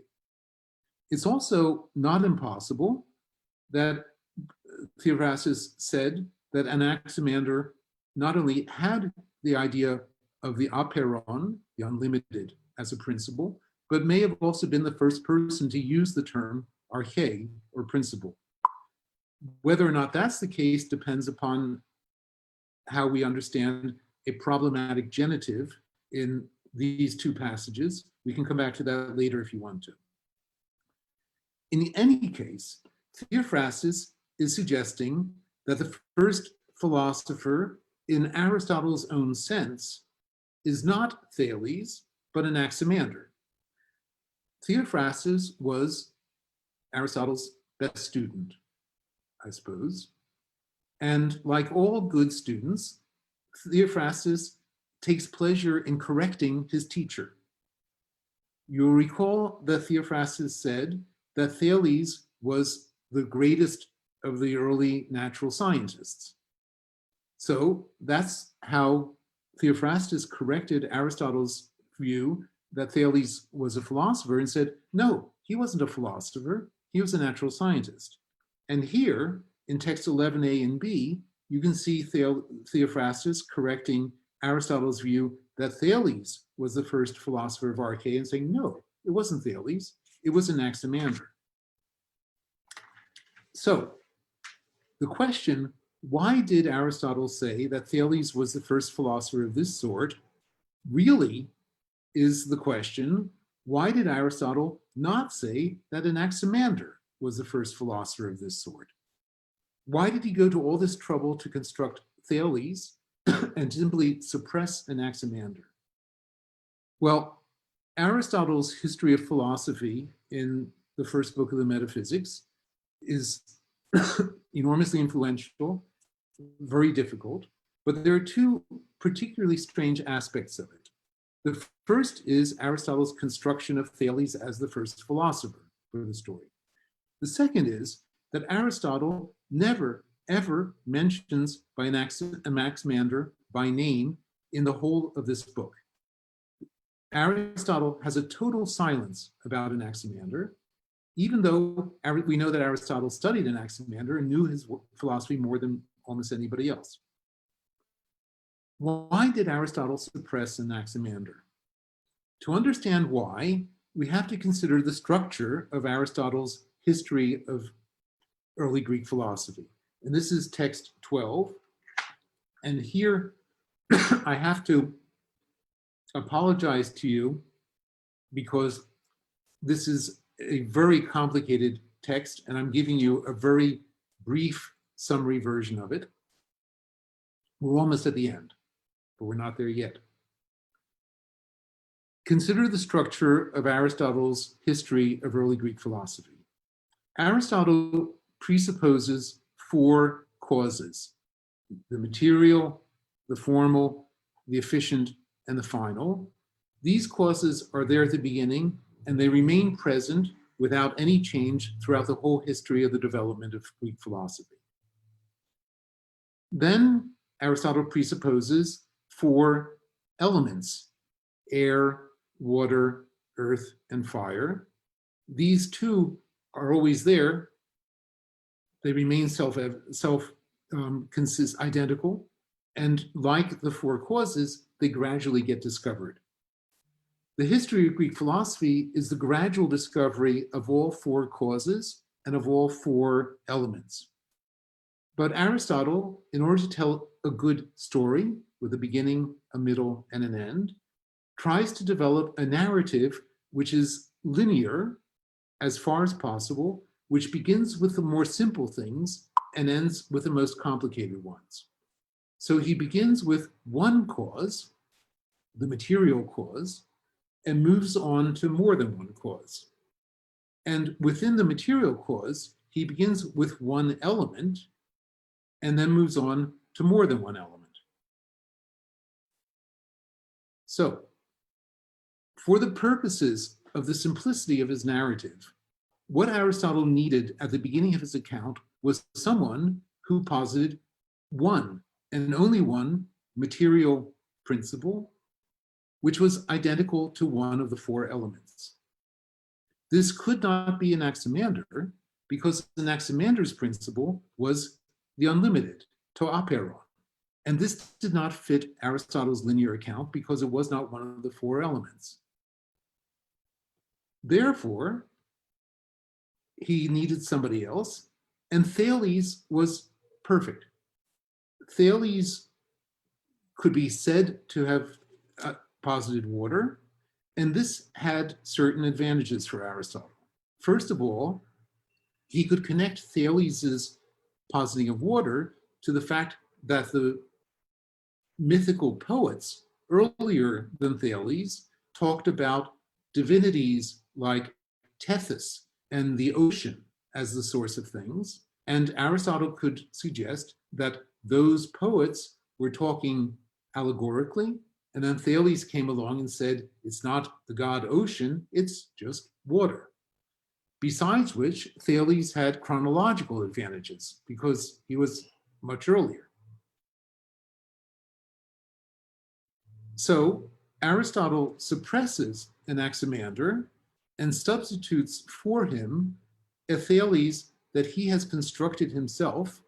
It's also not impossible that Theophrastus said that Anaximander not only had the idea of the apeiron, the unlimited, as a principle, but may have also been the first person to use the term arche, or principle. Whether or not that's the case depends upon how we understand a problematic genitive in these two passages. We can come back to that later if you want to. In any case, Theophrastus is suggesting that the first philosopher in Aristotle's own sense is not Thales, but Anaximander. Theophrastus was Aristotle's best student, I suppose. And like all good students, Theophrastus takes pleasure in correcting his teacher. You'll recall that Theophrastus said that Thales was the greatest of the early natural scientists. So that's how Theophrastus corrected Aristotle's view that Thales was a philosopher and said, no, he wasn't a philosopher, he was a natural scientist. And here, in text 11a and b, you can see Theophrastus correcting Aristotle's view that Thales was the first philosopher of arche and saying, no, it wasn't Thales, it was Anaximander. So the question, why did Aristotle say that Thales was the first philosopher of this sort, really is the question, why did Aristotle not say that Anaximander was the first philosopher of this sort? Why did he go to all this trouble to construct Thales and simply suppress Anaximander? Well, Aristotle's History of Philosophy in the first book of the Metaphysics is enormously influential, very difficult, but there are two particularly strange aspects of it. The first is Aristotle's construction of Thales as the first philosopher for the story. The second is that Aristotle never, ever mentions Anaximander by name in the whole of this book. Aristotle has a total silence about Anaximander, even though we know that Aristotle studied Anaximander and knew his philosophy more than almost anybody else. Why did Aristotle suppress Anaximander? To understand why, we have to consider the structure of Aristotle's History of Early Greek Philosophy. And this is text 12. And here I have to apologize to you because this is a very complicated text and I'm giving you a very brief summary version of it. We're almost at the end, but we're not there yet. Consider the structure of Aristotle's History of Early Greek Philosophy. Aristotle presupposes four causes: the material, the formal, the efficient, and the final. These causes are there at the beginning, and they remain present without any change throughout the whole history of the development of Greek philosophy. Then Aristotle presupposes four elements: air, water, earth, and fire. These two are always there. They remain identical, and like the four causes, they gradually get discovered. The history of Greek philosophy is the gradual discovery of all four causes and of all four elements. But Aristotle, in order to tell a good story with a beginning, a middle, and an end, tries to develop a narrative which is linear as far as possible, which begins with the more simple things and ends with the most complicated ones. So he begins with one cause, the material cause, and moves on to more than one cause. And within the material cause, he begins with one element and then moves on to more than one element. So, for the purposes of the simplicity of his narrative, what Aristotle needed at the beginning of his account was someone who posited one and only one material principle, which was identical to one of the four elements. This could not be Anaximander because Anaximander's principle was the unlimited, to aperon. And this did not fit Aristotle's linear account because it was not one of the four elements. Therefore, he needed somebody else, and Thales was perfect. Thales could be said to have posited water, and this had certain advantages for Aristotle. First of all, he could connect Thales's positing of water to the fact that the mythical poets earlier than Thales talked about divinities like Tethys and the ocean as the source of things. And Aristotle could suggest that those poets were talking allegorically. And then Thales came along and said, it's not the god ocean, it's just water. Besides which, Thales had chronological advantages because he was much earlier. So Aristotle suppresses Anaximander and substitutes for him a Thales that he has constructed himself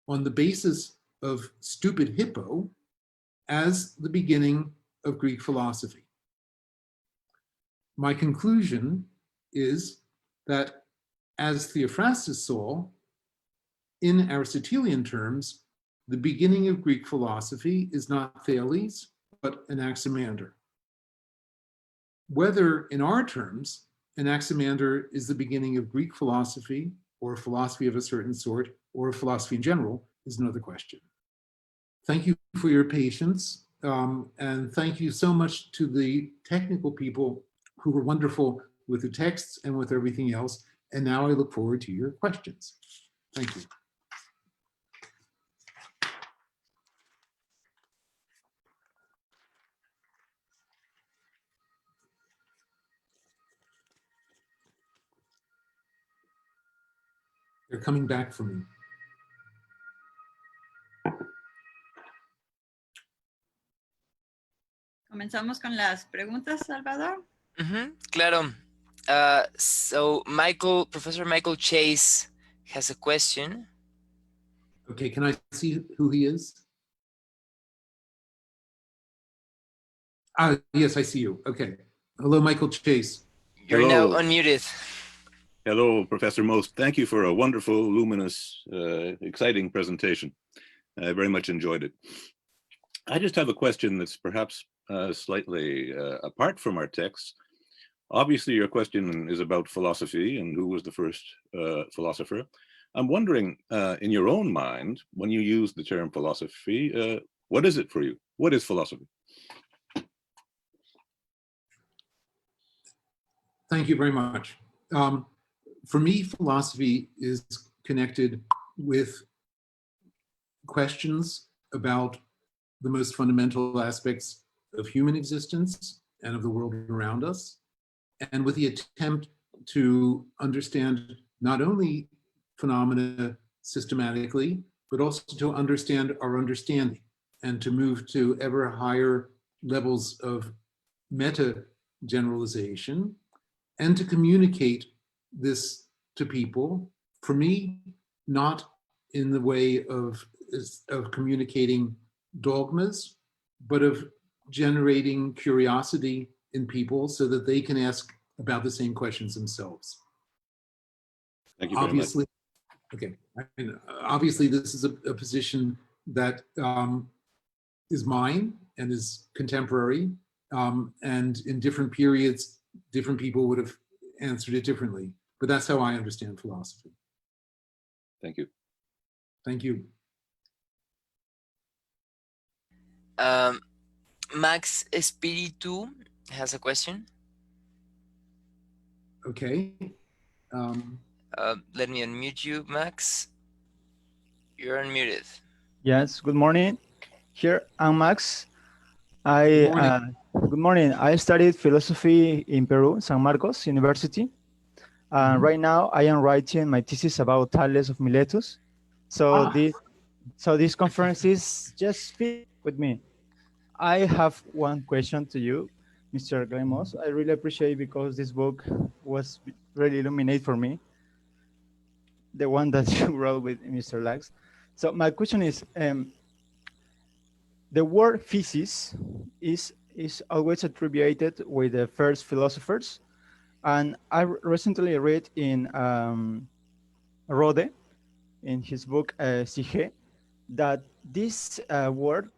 on the basis of stupid hippo as the beginning of Greek philosophy. My conclusion is that, as Theophrastus saw, in Aristotelian terms, the beginning of Greek philosophy is not Thales, but Anaximander. Whether, in our terms, Anaximander is the beginning of Greek philosophy, or philosophy of a certain sort, or philosophy in general, is another question. Thank you for your patience, and thank you so much to the technical people who were wonderful with the texts and with everything else. And now I look forward to your questions. Thank you. They're coming back for me. Comenzamos con las preguntas, Salvador. Claro. So Professor Michael Chase has a question. Okay, can I see who he is? Yes, I see you. Okay. Hello, Michael Chase. You're Hello. now unmuted. Hello, Professor Most. Thank you for a wonderful, luminous, exciting presentation. I very much enjoyed it. I just have a question that's perhaps slightly apart from our text. Obviously, your question is about philosophy and who was the first philosopher. I'm wondering, in your own mind, when you use the term philosophy, what is it for you? What is philosophy? Thank you very much. For me, philosophy is connected with questions about the most fundamental aspects of human existence and of the world around us, and with the attempt to understand not only phenomena systematically, but also to understand our understanding and to move to ever higher levels of meta generalization and to communicate this to people, for me, not in the way of communicating dogmas, but of generating curiosity in people so that they can ask about the same questions themselves. Thank you very much. Okay, and obviously this is a position that is mine and is contemporary, and in different periods, different people would have answered it differently, but that's how I understand philosophy. Thank you. Thank you. Max Espiritu has a question. Okay. Let me unmute you, Max. You're unmuted. Yes, good morning. Here, I'm Max. Good morning. Good morning. I studied philosophy in Peru, San Marcos University. Right now, I am writing my thesis about Thales of Miletus. So this conference is just fit with me. I have one question to you, Mr. Glemos. I really appreciate because this book was really illuminating for me. The one that you wrote with Mr. Lax. So my question is, the word physis is always attributed with the first philosophers. And I recently read in Rode, in his book Psyche, that this word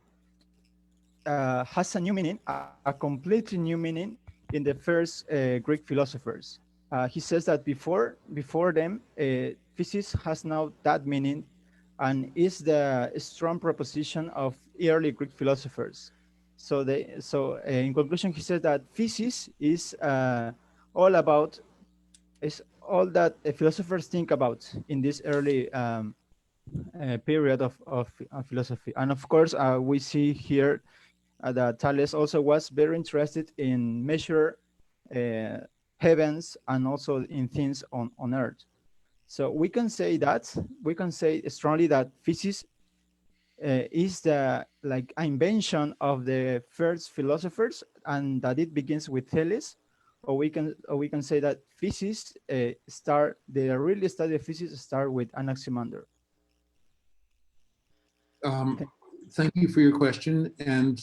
has a new meaning, a completely new meaning in the first Greek philosophers. He says that before them, physis has now that meaning and is the strong proposition of early Greek philosophers. So in conclusion, he says that physis is all that philosophers think about in this early period of philosophy. And of course, we see here that Thales also was very interested in measure heavens and also in things on earth. So we can say strongly that physis is the invention of the first philosophers, and that it begins with Thales, or we can say that physis the really study of physis start with Anaximander. Thank you for your question, and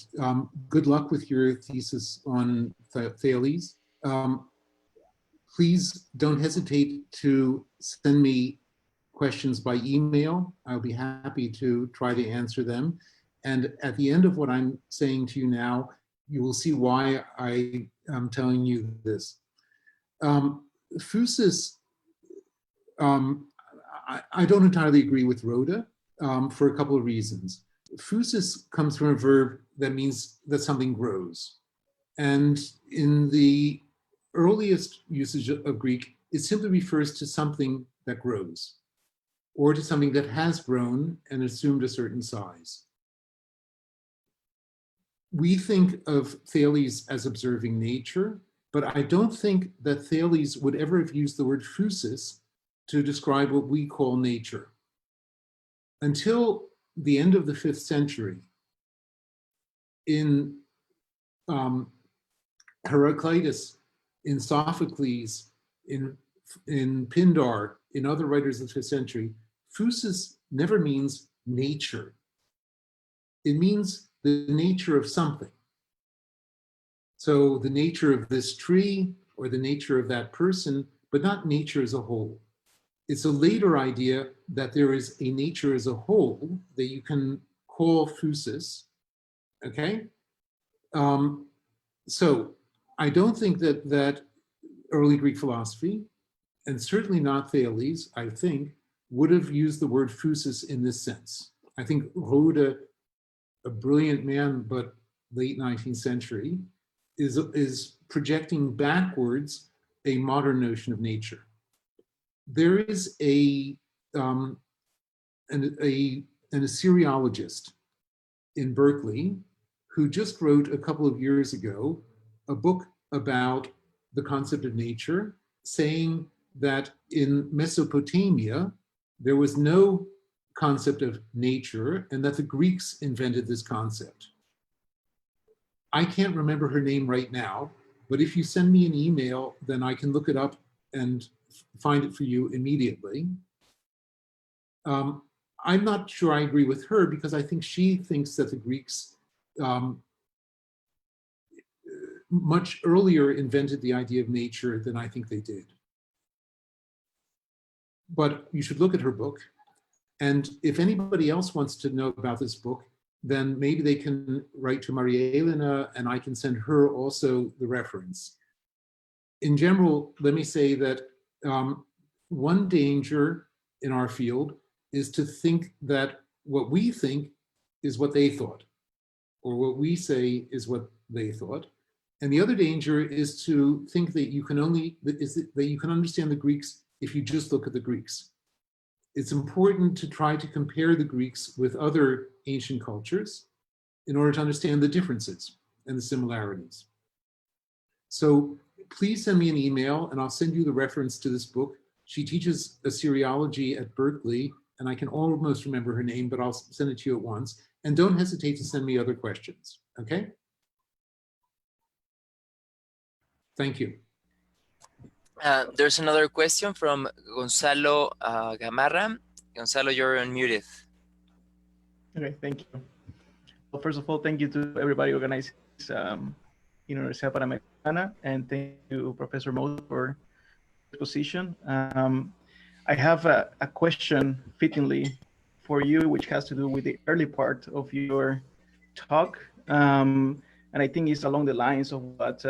good luck with your thesis on Thales. Please don't hesitate to send me questions by email. I'll be happy to try to answer them. And at the end of what I'm saying to you now, you will see why I am telling you this. Physis, I don't entirely agree with Rhoda for a couple of reasons. Physis comes from a verb that means that something grows. And in the earliest usage of Greek, it simply refers to something that grows, or to something that has grown and assumed a certain size. We think of Thales as observing nature, but I don't think that Thales would ever have used the word physis to describe what we call nature. Until the end of the 5th century, in Heraclitus, in Sophocles, in Pindar, in other writers of the 5th century, physis never means nature. It means the nature of something. So the nature of this tree or the nature of that person, but not nature as a whole. It's a later idea that there is a nature as a whole that you can call physis, okay? So I don't think that early Greek philosophy, and certainly not Thales, I think, would have used the word physis in this sense. I think Rode, a brilliant man, but late 19th century, is projecting backwards a modern notion of nature. There is an Assyriologist in Berkeley who just wrote a couple of years ago a book about the concept of nature, saying that in Mesopotamia, there was no concept of nature and that the Greeks invented this concept. I can't remember her name right now, but if you send me an email, then I can look it up and find it for you immediately. I'm not sure I agree with her because I think she thinks that the Greeks much earlier invented the idea of nature than I think they did. but you should look at her book. And if anybody else wants to know about this book, then maybe they can write to Maria Elena and I can send her also the reference. In general, let me say that one danger in our field is to think that what we think is what they thought, or what we say is what they thought. And the other danger is to think that you can understand the Greeks if you just look at the Greeks. It's important to try to compare the Greeks with other ancient cultures in order to understand the differences and the similarities. So please send me an email and I'll send you the reference to this book. She teaches Assyriology at Berkeley, and I can almost remember her name, but I'll send it to you at once. And don't hesitate to send me other questions, okay? Thank you. There's another question from Gonzalo Gamarra. Gonzalo, you're unmuted. Okay, thank you. Well, first of all, thank you to everybody organizing this Universidad Panamericana, and thank you, Professor Most, for the position. I have a question fittingly for you, which has to do with the early part of your talk. And I think it's along the lines of what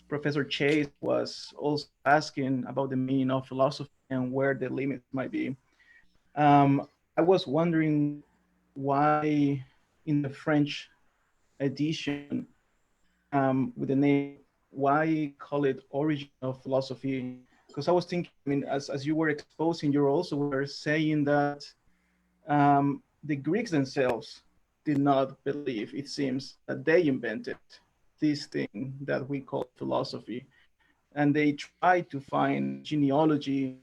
Professor Chase was also asking about the meaning of philosophy and where the limits might be. I was wondering why in the French edition with the name, why call it Origin of Philosophy? Because I was thinking, I mean, as you were exposing, you also were saying that the Greeks themselves did not believe, it seems, that they invented this thing that we call philosophy. And they tried to find genealogy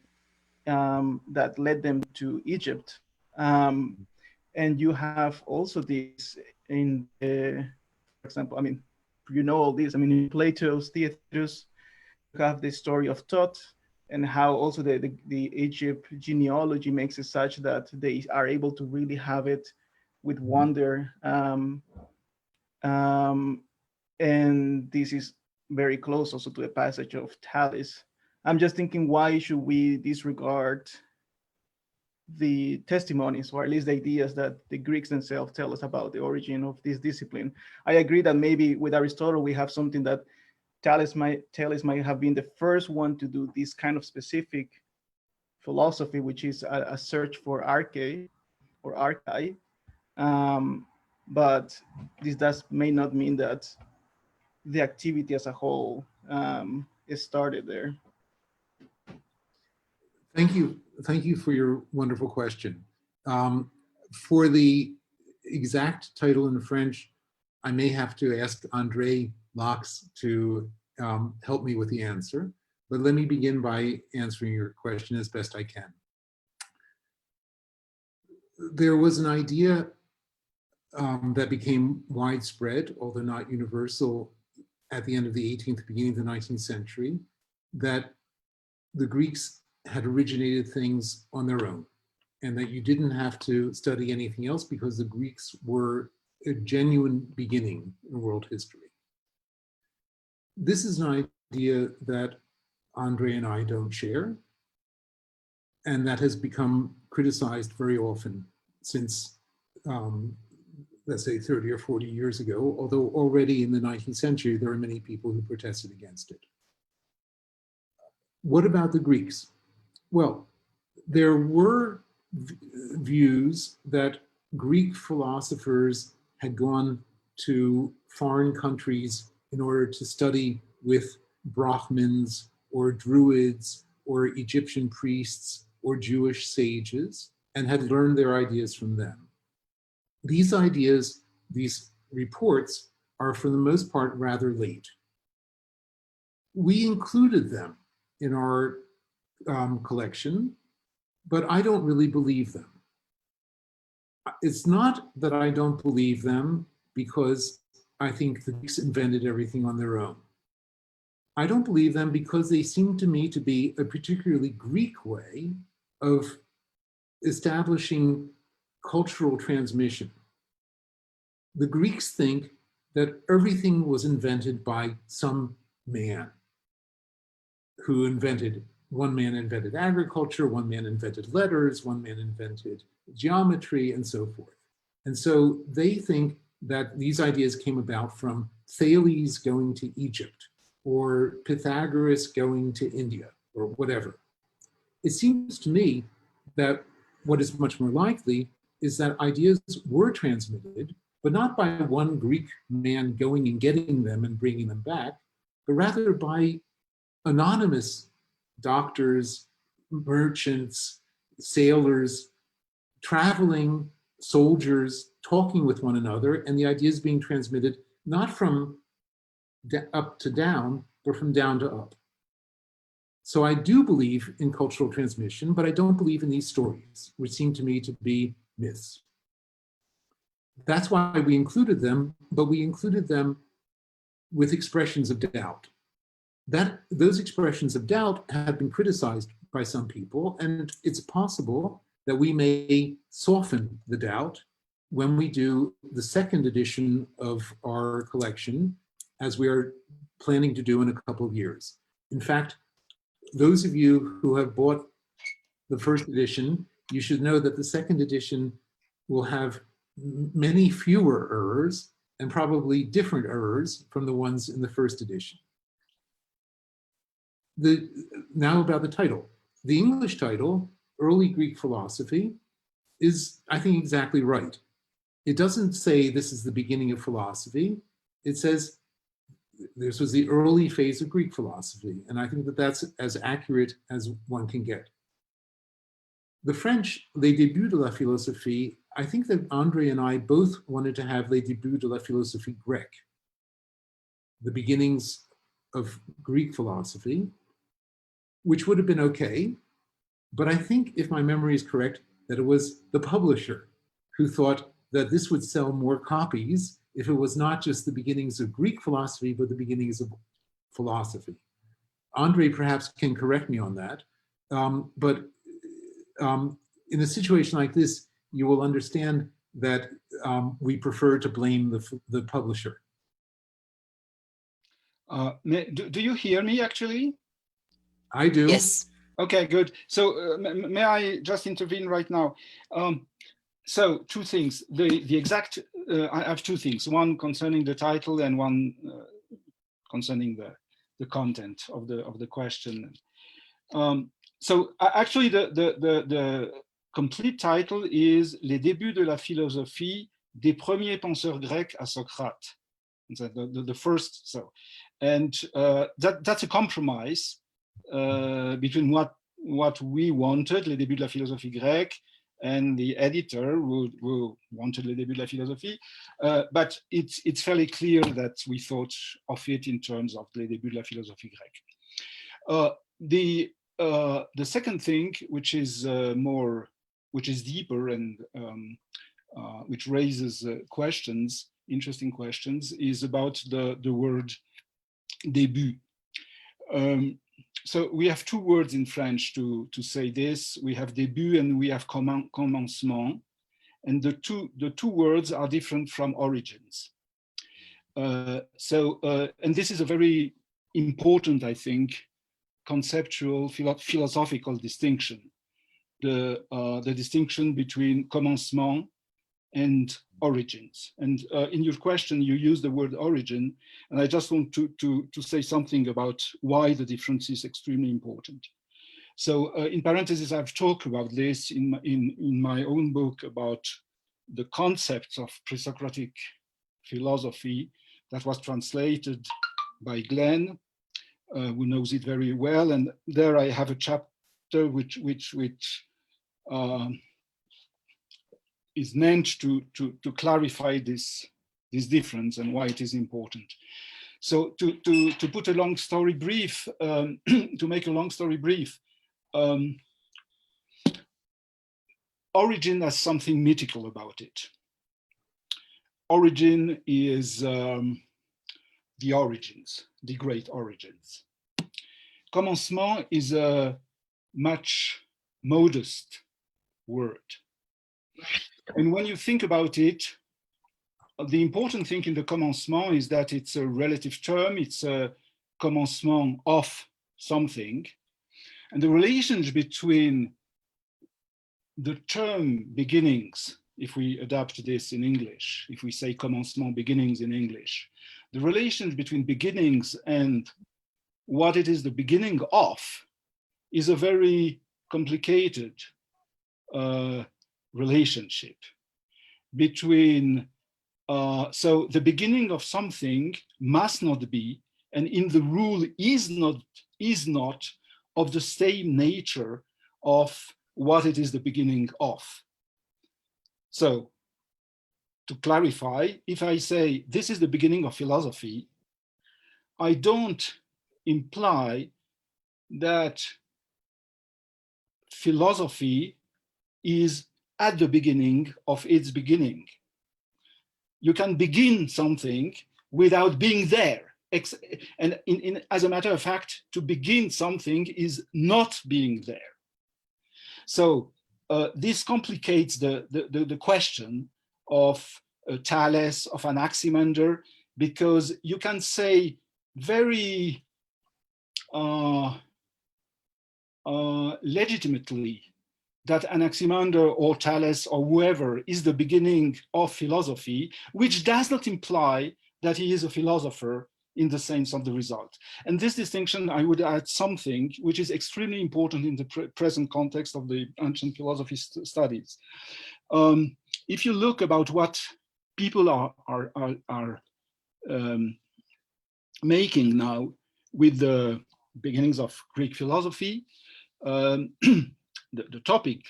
that led them to Egypt. And you have also this in, for example, I mean, you know all this, I mean, in Plato's Theaetetus, you have the story of Thoth, and how also the Egypt genealogy makes it such that they are able to really have it with wonder. And this is very close also to a passage of Thales. I'm just thinking, why should we disregard the testimonies, or at least the ideas that the Greeks themselves tell us about the origin of this discipline? I agree that maybe with Aristotle, we have something that Thales might have been the first one to do this kind of specific philosophy, which is a search for arche or archai. But this may not mean that the activity as a whole is started there. Thank you for your wonderful question. For the exact title in French, I may have to ask André Laux to help me with the answer, but let me begin by answering your question as best I can. There was an idea that became widespread, although not universal, at the end of the 18th, beginning of the 19th century, that the Greeks had originated things on their own, and that you didn't have to study anything else because the Greeks were a genuine beginning in world history. This is an idea that André and I don't share, and that has become criticized very often since, let's say 30 or 40 years ago, although already in the 19th century, there are many people who protested against it. What about the Greeks? Well, there were views that Greek philosophers had gone to foreign countries in order to study with Brahmins or Druids or Egyptian priests or Jewish sages and had learned their ideas from them. These ideas, these reports, are for the most part rather late. We included them in our collection, but I don't really believe them. It's not that I don't believe them because I think the Greeks invented everything on their own. I don't believe them because they seem to me to be a particularly Greek way of establishing cultural transmission. The Greeks think that everything was invented by some man who invented one man invented agriculture, one man invented letters, one man invented geometry, and so forth. And so they think that these ideas came about from Thales going to Egypt, or Pythagoras going to India, or whatever. It seems to me that what is much more likely is that ideas were transmitted, but not by one Greek man going and getting them and bringing them back, but rather by anonymous doctors, merchants, sailors, traveling soldiers, talking with one another, and the ideas being transmitted not from up to down, but from down to up. So I do believe in cultural transmission, but I don't believe in these stories, which seem to me to be myths. That's why we included them, but we included them with expressions of doubt. Those expressions of doubt have been criticized by some people, and it's possible that we may soften the doubt when we do the second edition of our collection, as we are planning to do in a couple of years. In fact, those of you who have bought the first edition, you should know that the second edition will have many fewer errors and probably different errors from the ones in the first edition. Now about the title. The English title, Early Greek Philosophy, is, I think, exactly right. It doesn't say this is the beginning of philosophy. It says this was the early phase of Greek philosophy, and I think that that's as accurate as one can get. The French, Les Débuts de la Philosophie, I think that Andre and I both wanted to have Les Débuts de la Philosophie Grecque, the beginnings of Greek philosophy, which would have been okay, but I think, if my memory is correct, that it was the publisher who thought that this would sell more copies if it was not just the beginnings of Greek philosophy, but the beginnings of philosophy. Andre perhaps can correct me on that, but in a situation like this, you will understand that we prefer to blame the publisher. Do you hear me actually? I do. Yes. Okay, good. So may I just intervene right now? So two things. The exact, I have two things. One concerning the title and one concerning the content of the question. So actually, the complete title is Les débuts de la philosophie des premiers penseurs grecs à Socrate. The first, so, and that's a compromise between what we wanted, Les débuts de la philosophie grecque, and the editor who wanted Les débuts de la philosophie. But it's fairly clear that we thought of it in terms of Les débuts de la philosophie grecque. The second thing, which is deeper and which raises questions, interesting questions, is about the word début. So we have two words in French to say this. We have début and we have commencement, and the two words are different from origins. And this is a very important, I think, conceptual philosophical distinction. The distinction between commencement and origins. And in your question, you use the word origin, and I just want to say something about why the difference is extremely important. So in parentheses, I've talked about this in my own book about the concepts of pre-Socratic philosophy that was translated by Glenn, who knows it very well. And there I have a chapter which is meant to clarify this difference and why it is important. So to put a long story brief, to make a long story brief, origin has something mythical about it. Origin is the origins, the great origins. Commencement is a much modest word. And when you think about it, the important thing in the commencement is that it's a relative term. It's a commencement of something. And the relationship between the term beginnings, if we adapt this in English, if we say commencement, beginnings in English, the relation between beginnings and what it is the beginning of is a very complicated relationship between, so the beginning of something must not be, and in the rule is not of the same nature of what it is the beginning of. So to clarify, if I say this is the beginning of philosophy, I don't imply that philosophy is at the beginning of its beginning. You can begin something without being there. And as a matter of fact, to begin something is not being there. So this complicates the question of Thales, of Anaximander, because you can say very legitimately that Anaximander or Thales or whoever is the beginning of philosophy, which does not imply that he is a philosopher in the sense of the result. And this distinction, I would add something which is extremely important in the present context of the ancient philosophy studies. If you look about what people are making now with the beginnings of Greek philosophy, the topic,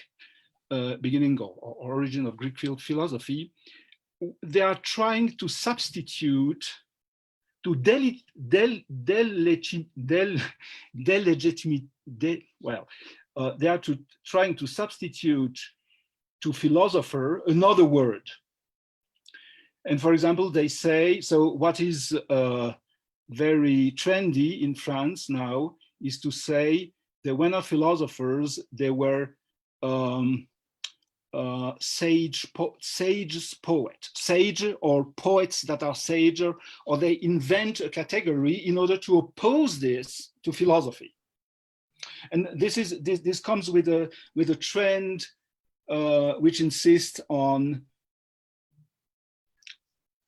beginning or origin of Greek philosophy, they are trying to substitute, to they are trying to substitute to philosopher another word. And for example, they say, so what is very trendy in France now is to say they were not philosophers, they were sage or poets that are sager, or they invent a category in order to oppose this to philosophy. And this comes with a trend which insists on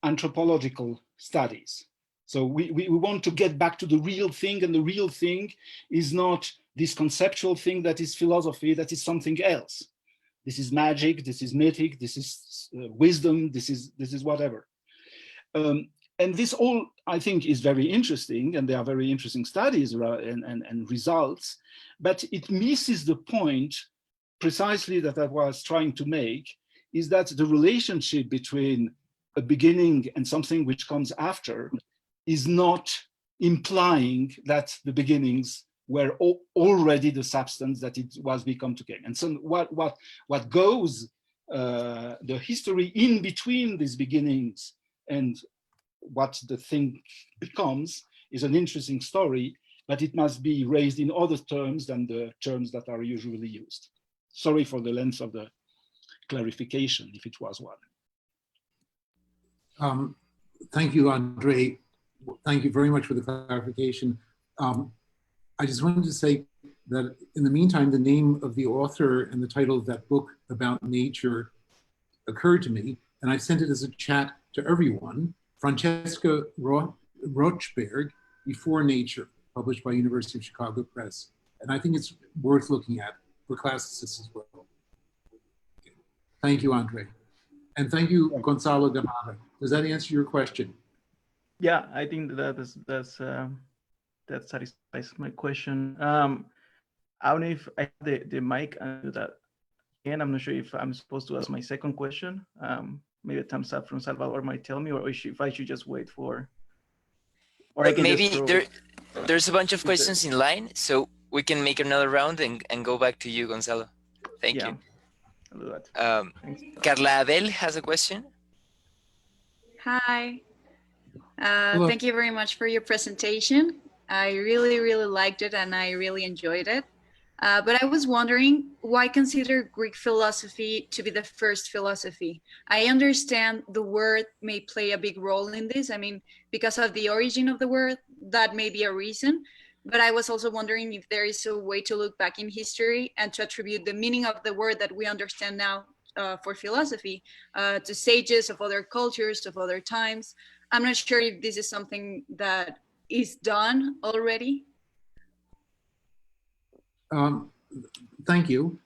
anthropological studies. So we want to get back to the real thing, and the real thing is not this conceptual thing that is philosophy, that is something else. This is magic, this is mythic, this is wisdom, this is whatever. And this all, I think, is very interesting, and there are very interesting studies and results, but it misses the point precisely that I was trying to make, is that the relationship between a beginning and something which comes after is not implying that the beginnings were already the substance that it was become to gain. And so what goes, the history in between these beginnings and what the thing becomes is an interesting story, but it must be raised in other terms than the terms that are usually used. Sorry for the length of the clarification, if it was one. Thank you, Andre. Thank you very much for the clarification. I just wanted to say that in the meantime, the name of the author and the title of that book about nature occurred to me, and I sent it as a chat to everyone. Francesca Rochberg, Before Nature, published by University of Chicago Press. And I think it's worth looking at for classicists as well. Okay. Thank you, Andre. And thank you, Gonzalo Damada. Does that answer your question? Yeah, I think that satisfies my question. I don't know if I have the mic and do that again. I'm not sure if I'm supposed to ask my second question. Maybe a thumbs up from Salvador might tell me, or if I should just wait for, or I can maybe just there's a bunch of questions in line, so we can make another round and go back to you, Gonzalo. Thank you. I'll do that. Carla Abel has a question. Hi. Thank you very much for your presentation. I really, really liked it and I really enjoyed it. But I was wondering, why consider Greek philosophy to be the first philosophy? I understand the word may play a big role in this. I mean, because of the origin of the word, that may be a reason. But I was also wondering if there is a way to look back in history and to attribute the meaning of the word that we understand now for philosophy to sages of other cultures, of other times. I'm not sure if this is something that is done already. Thank you.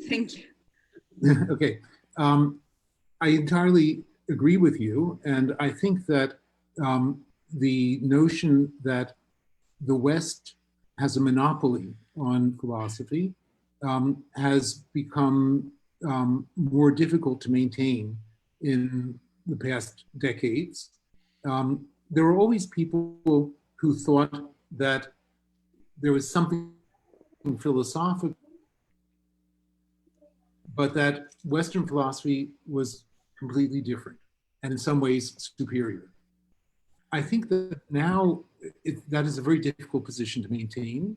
Thank you. Okay. I entirely agree with you. And I think that the notion that the West has a monopoly on philosophy has become more difficult to maintain in the past decades. There were always people who thought that there was something philosophical, but that Western philosophy was completely different and in some ways superior. I think that now that is a very difficult position to maintain.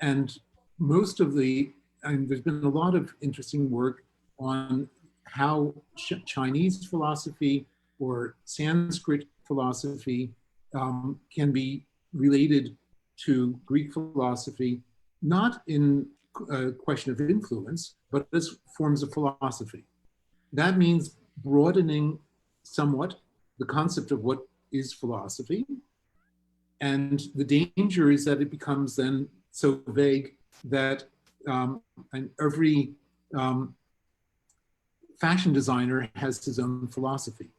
And most of there's been a lot of interesting work on how Chinese philosophy or Sanskrit philosophy can be related to Greek philosophy, not in a question of influence, but as forms of philosophy. That means broadening somewhat the concept of what is philosophy. And the danger is that it becomes then so vague that and every fashion designer has his own philosophy.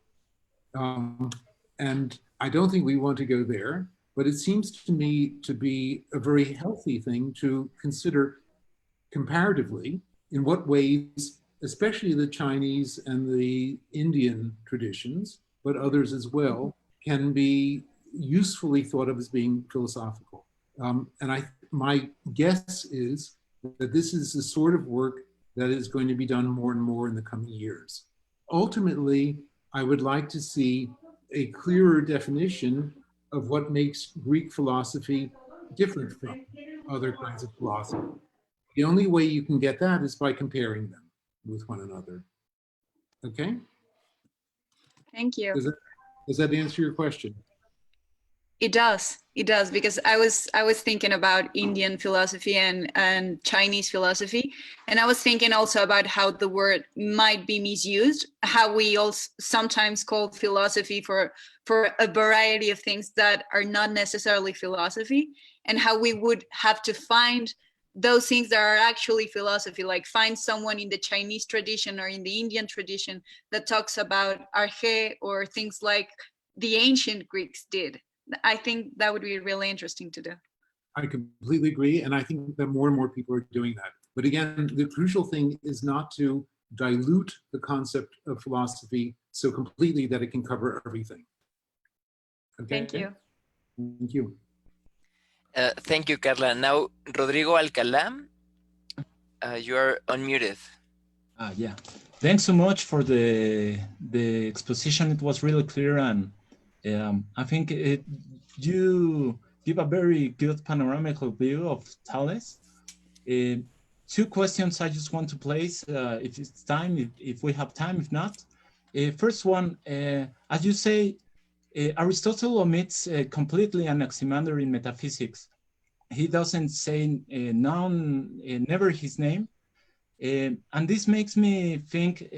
And I don't think we want to go there, but it seems to me to be a very healthy thing to consider comparatively in what ways, especially the Chinese and the Indian traditions, but others as well, can be usefully thought of as being philosophical. And my guess is that this is the sort of work that is going to be done more and more in the coming years. Ultimately, I would like to see a clearer definition of what makes Greek philosophy different from other kinds of philosophy. The only way you can get that is by comparing them with one another. Okay? Thank you. Does that answer your question? It does, because I was thinking about Indian philosophy and Chinese philosophy, and I was thinking also about how the word might be misused, how we also sometimes call philosophy for a variety of things that are not necessarily philosophy, and how we would have to find those things that are actually philosophy, like find someone in the Chinese tradition or in the Indian tradition that talks about arche or things like the ancient Greeks did. I think that would be really interesting to do. I completely agree. And I think that more and more people are doing that. But again, the crucial thing is not to dilute the concept of philosophy so completely that it can cover everything. Okay? Thank you. Thank you. Thank you, Carla. Now, Rodrigo Alcalá, you are unmuted. Yeah. Thanks so much for the exposition. It was really clear, and I think you give a very good panoramic view of Thales. Two questions I just want to place, if it's time, if we have time, if not. First one, as you say, Aristotle omits completely Anaximander in metaphysics. He doesn't say never his name. And this makes me think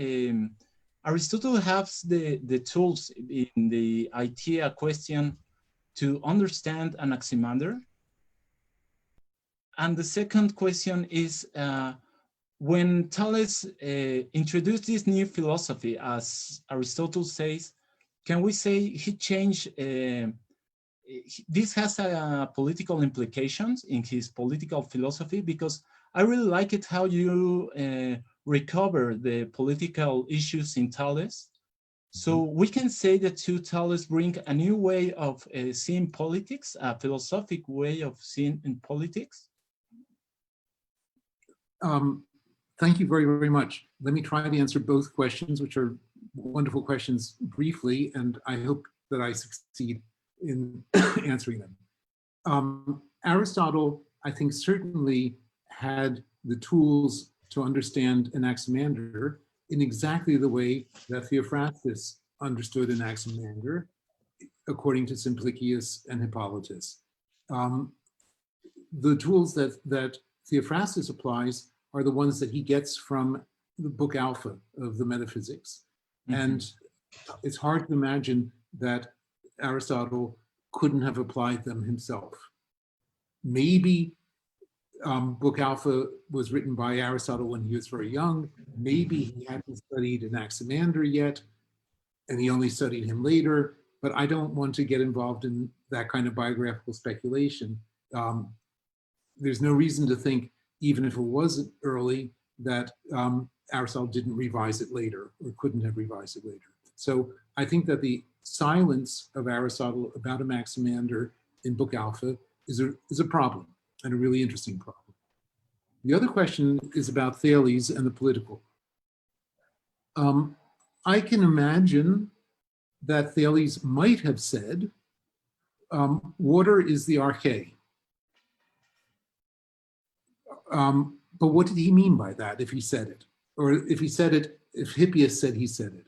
Aristotle has the tools in the idea question to understand Anaximander. And the second question is, when Thales introduced this new philosophy, as Aristotle says, can we say he changed, this has political implications in his political philosophy? Because I really like it how you recover the political issues in Thales. So we can say that to Thales bring a new way of seeing politics, a philosophic way of seeing in politics. Thank you very, very much. Let me try to answer both questions, which are wonderful questions, briefly, and I hope that I succeed in answering them. Aristotle, I think, certainly had the tools to understand Anaximander in exactly the way that Theophrastus understood Anaximander, according to Simplicius and Hippolytus. the tools that Theophrastus applies are the ones that he gets from the book Alpha of the Metaphysics. And it's hard to imagine that Aristotle couldn't have applied them himself. Maybe book Alpha was written by Aristotle when he was very young. Maybe he hadn't studied Anaximander yet, and he only studied him later. But I don't want to get involved in that kind of biographical speculation. There's no reason to think, even if it was early, that Aristotle didn't revise it later or couldn't have revised it later. So I think that the silence of Aristotle about Anaximander in book Alpha is a problem, and a really interesting problem. The other question is about Thales and the political. I can imagine that Thales might have said, water is the arche. But what did he mean by that if he said it? Or if he said it, if Hippias said he said it?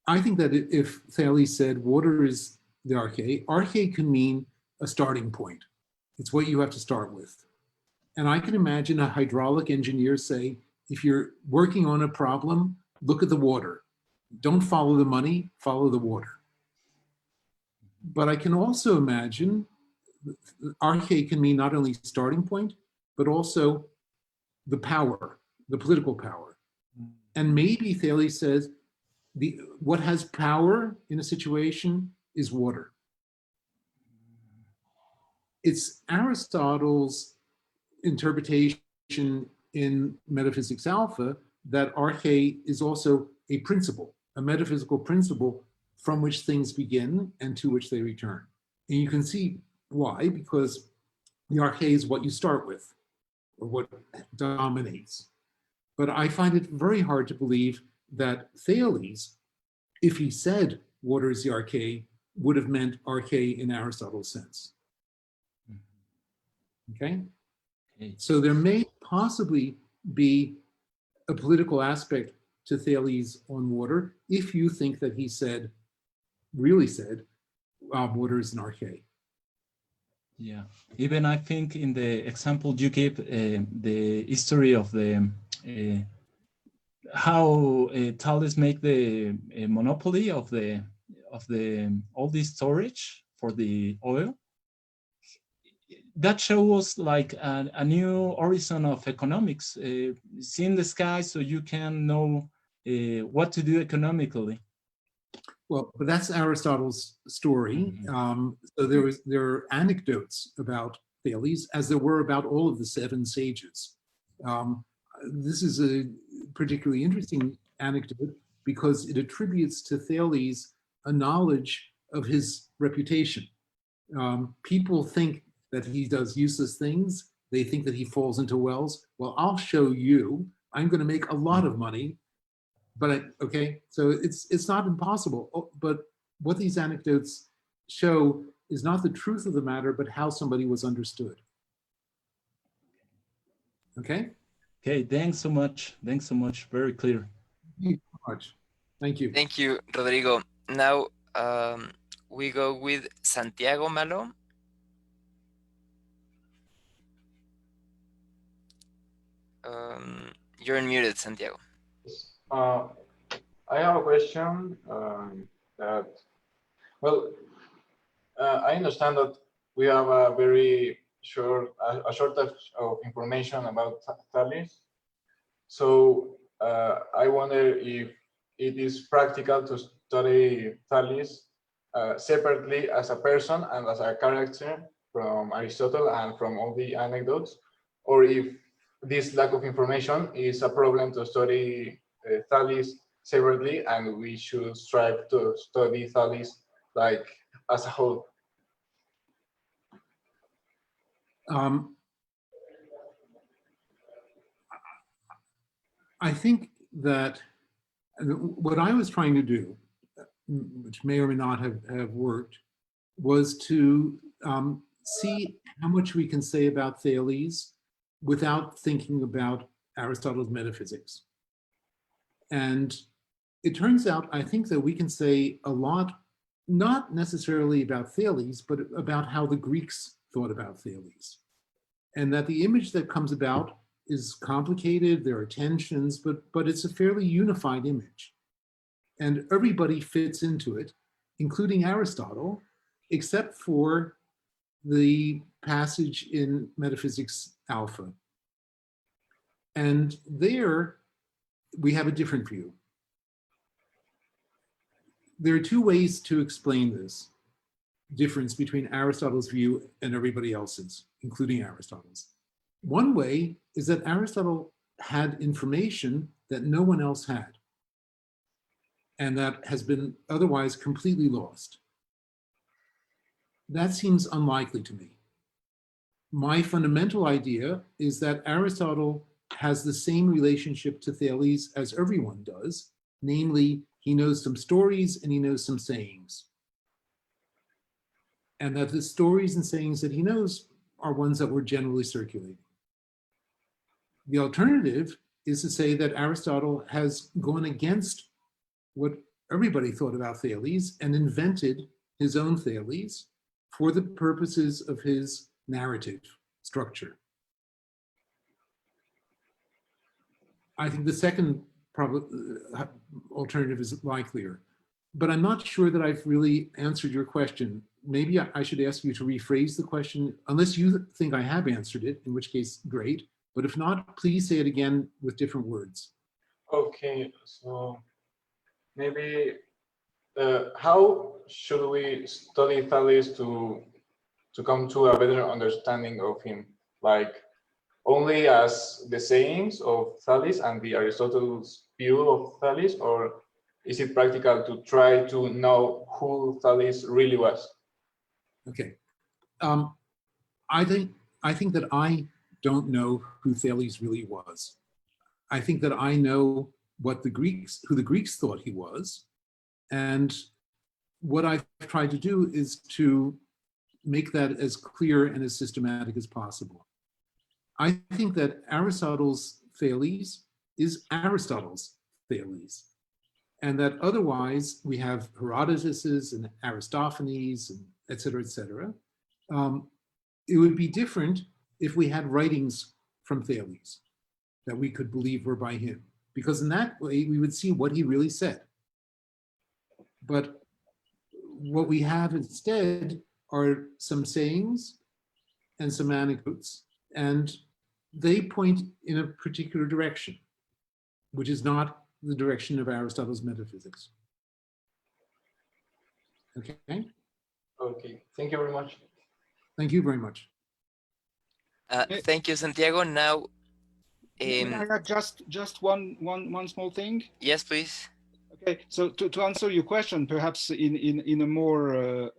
I think that if Thales said water is the arche can mean a starting point. It's what you have to start with. And I can imagine a hydraulic engineer say, if you're working on a problem, look at the water. Don't follow the money, follow the water. But I can also imagine arche can mean not only starting point, but also the power, the political power. And maybe Thales says, what has power in a situation is water. It's Aristotle's interpretation in Metaphysics Alpha that arche is also a principle, a metaphysical principle from which things begin and to which they return. And you can see why, because the arche is what you start with, or what dominates. But I find it very hard to believe that Thales, if he said water is the arche, would have meant arche in Aristotle's sense. Okay? So there may possibly be a political aspect to Thales on water if you think that he said, really said, water is an arche. Yeah, even I think in the example you gave, the history of the how Thales make the monopoly of all this storage for the oil, that shows like a new horizon of economics, seeing the sky so you can know what to do economically. Well, but that's Aristotle's story. So there are anecdotes about Thales, as there were about all of the 7 sages. This is a particularly interesting anecdote because it attributes to Thales a knowledge of his reputation. People think that he does useless things. They think that he falls into wells. Well, I'll show you. I'm going to make a lot of money. But okay, so it's not impossible. But what these anecdotes show is not the truth of the matter, but how somebody was understood. Okay? Okay, thanks so much. Thanks so much. Very clear. Thank you so much. Thank you. Thank you, Rodrigo. Now we go with Santiago Malo. You're unmuted, Santiago. I have a question that, well, I understand that we have a very shortage of information about Thales. So I wonder if it is practical to study Thales separately as a person and as a character from Aristotle and from all the anecdotes, or if this lack of information is a problem to study Thales separately, and we should strive to study Thales like as a whole. I think that what I was trying to do, which may or may not have worked, was to see how much we can say about Thales without thinking about Aristotle's metaphysics. And it turns out, I think that we can say a lot not necessarily about Thales, but about how the Greeks thought about Thales. And that the image that comes about is complicated, there are tensions, but it's a fairly unified image. And everybody fits into it, including Aristotle, except for the passage in Metaphysics Alpha. And there we have a different view. There are two ways to explain this difference between Aristotle's view and everybody else's, including Aristotle's. One way is that Aristotle had information that no one else had, and that has been otherwise completely lost. That seems unlikely to me. My fundamental idea is that Aristotle has the same relationship to Thales as everyone does, namely, he knows some stories and he knows some sayings. And that the stories and sayings that he knows are ones that were generally circulating. The alternative is to say that Aristotle has gone against what everybody thought about Thales and invented his own Thales for the purposes of his narrative structure. I think the second alternative is likelier, but I'm not sure that I've really answered your question. Maybe I should ask you to rephrase the question, unless you think I have answered it, in which case, great. But if not, please say it again with different words. Okay, so maybe how should we study Thales to come to a better understanding of him? Like only as the sayings of Thales and the Aristotle's view of Thales, or is it practical to try to know who Thales really was? Okay, I think that I don't know who Thales really was. I think that I know who the Greeks thought he was, and what I've tried to do is to make that as clear and as systematic as possible. I think that Aristotle's Thales is Aristotle's Thales, and that otherwise we have Herodotus's and Aristophanes and et cetera, et cetera. It would be different if we had writings from Thales that we could believe were by him, because in that way we would see what he really said. But what we have instead are some sayings and some anecdotes, and they point in a particular direction, which is not the direction of Aristotle's metaphysics. Okay? Okay, thank you very much. Thank you very much. Thank you, Santiago. Now, Can I add just one small thing? Yes, please. Okay, so to answer your question, perhaps in a more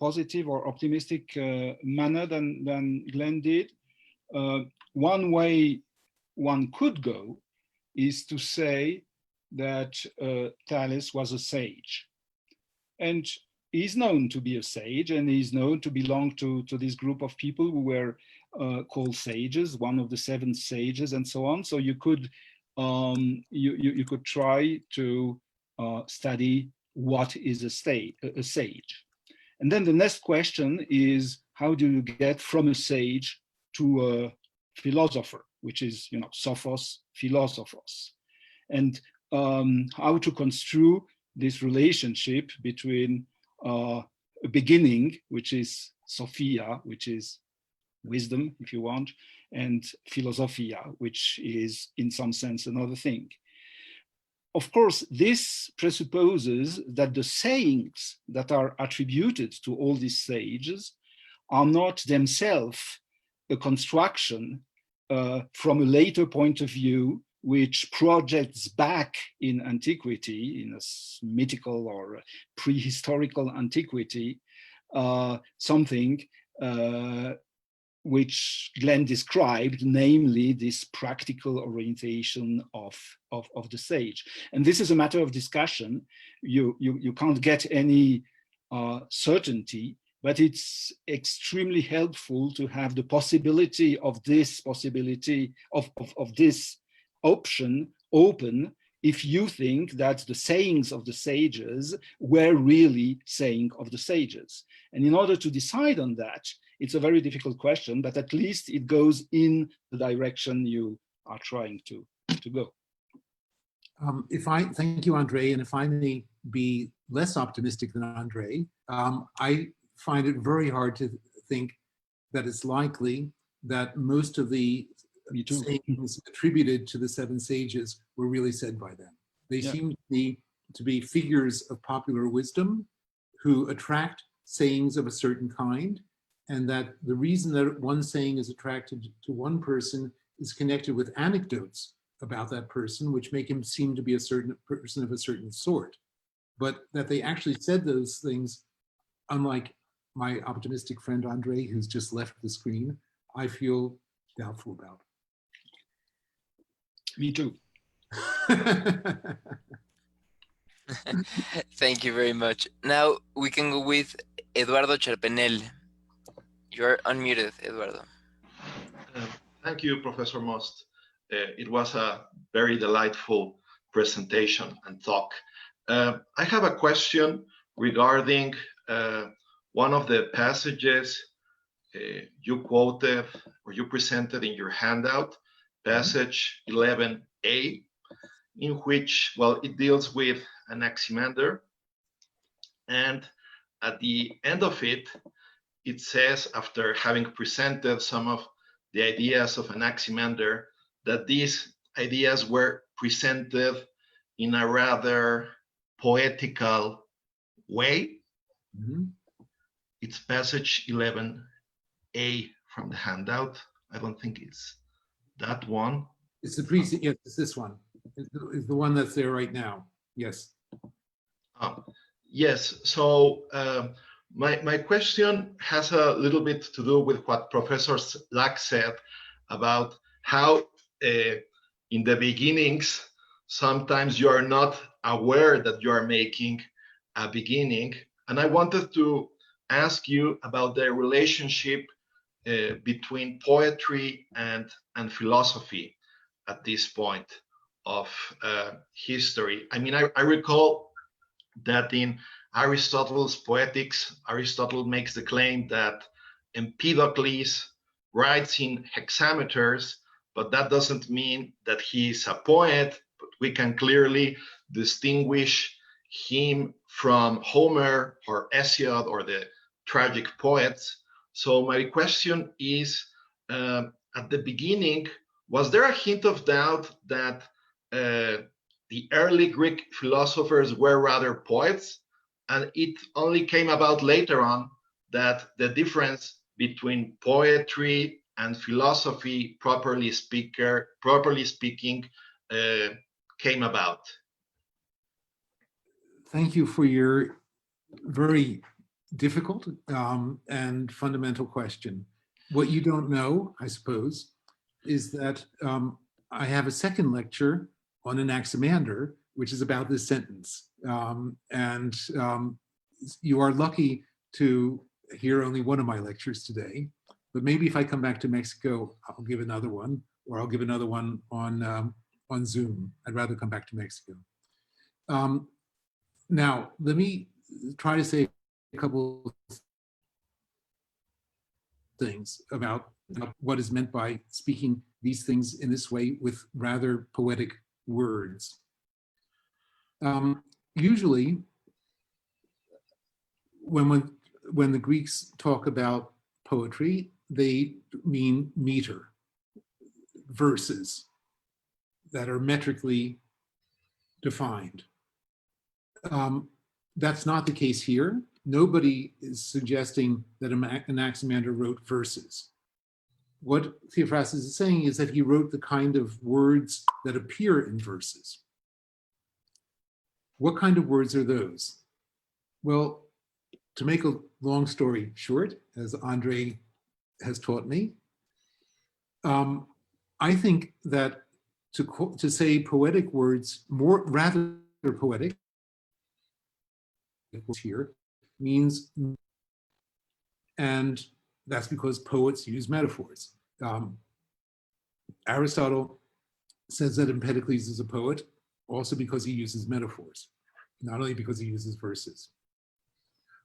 positive or optimistic manner than Glenn did, one way one could go is to say that Thales was a sage. And he's known to be a sage, and he's known to belong to this group of people who were called sages, one of the 7 sages and so on. So you could you could try to study what is a sage. And then the next question is, how do you get from a sage to a philosopher, which is, sophos, philosophos, and how to construe this relationship between a beginning, which is Sophia, which is wisdom, if you want, and Filosofía, which is in some sense another thing. Of course, this presupposes that the sayings that are attributed to all these sages are not themselves a construction from a later point of view, which projects back in antiquity, in a mythical or prehistorical antiquity, something which Glenn described, namely this practical orientation of the sage. And this is a matter of discussion. You can't get any certainty, but it's extremely helpful to have the possibility of this option open if you think that the sayings of the sages were really saying of the sages. And in order to decide on that, it's a very difficult question, but at least it goes in the direction you are trying to go. Thank you, Andre, and if I may be less optimistic than Andre, I find it very hard to think that it's likely that most of the sayings attributed to the seven sages were really said by them. They seem to be figures of popular wisdom who attract sayings of a certain kind, and that the reason that one saying is attracted to one person is connected with anecdotes about that person, which make him seem to be a certain person of a certain sort. But that they actually said those things, unlike my optimistic friend Andre, who's just left the screen, I feel doubtful about. Me too. Thank you very much. Now we can go with Eduardo Charpenel. You're unmuted, Eduardo. Thank you, Professor Most. It was a very delightful presentation and talk. I have a question regarding one of the passages you quoted or you presented in your handout, passage 11a, in which, well, it deals with Anaximander. And at the end of it, it says, after having presented some of the ideas of Anaximander, that these ideas were presented in a rather poetical way. Mm-hmm. It's passage 11a from the handout. I don't think it's that one. It's the precinct, yes, it's this one. It's the one that's there right now, yes. Yes, so my question has a little bit to do with what Professor Lack said about how in the beginnings, sometimes you are not aware that you are making a beginning. And I wanted to ask you about the relationship between poetry and philosophy at this point of history. I mean, I recall that in Aristotle's Poetics, Aristotle makes the claim that Empedocles writes in hexameters, but that doesn't mean that he's a poet. But we can clearly distinguish him from Homer or Hesiod or the tragic poets. So my question is, at the beginning, was there a hint of doubt that the early Greek philosophers were rather poets, and it only came about later on that the difference between poetry and philosophy, properly speaking, came about? Thank you for your very difficult and fundamental question. What you don't know, I suppose, is that I have a second lecture on Anaximander, which is about this sentence. You are lucky to hear only one of my lectures today, but maybe if I come back to Mexico, I'll give another one, or I'll give another one on Zoom. I'd rather come back to Mexico. Now, let me try to say a couple of things about what is meant by speaking these things in this way with rather poetic words. Usually, when the Greeks talk about poetry, they mean meter, verses that are metrically defined. That's not the case here. Nobody is suggesting that Anaximander wrote verses. What Theophrastus is saying is that he wrote the kind of words that appear in verses. What kind of words are those? Well, to make a long story short, as Andre has taught me, I think that to say poetic words, rather poetic here, means, and that's because poets use metaphors. Aristotle says that Empedocles is a poet. also because he uses metaphors, not only because he uses verses.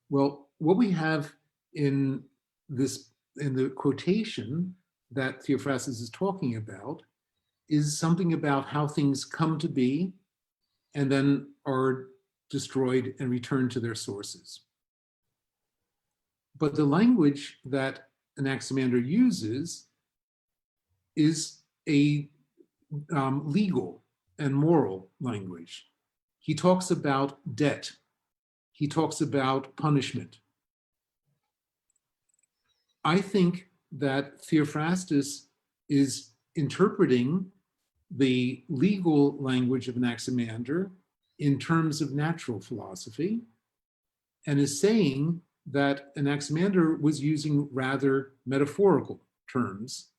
Well, what we have in the quotation that Theophrastus is talking about is something about how things come to be and then are destroyed and returned to their sources. But the language that Anaximander uses is a legal and moral language. He talks about debt. He talks about punishment. I think that Theophrastus is interpreting the legal language of Anaximander in terms of natural philosophy, and is saying that Anaximander was using rather metaphorical terms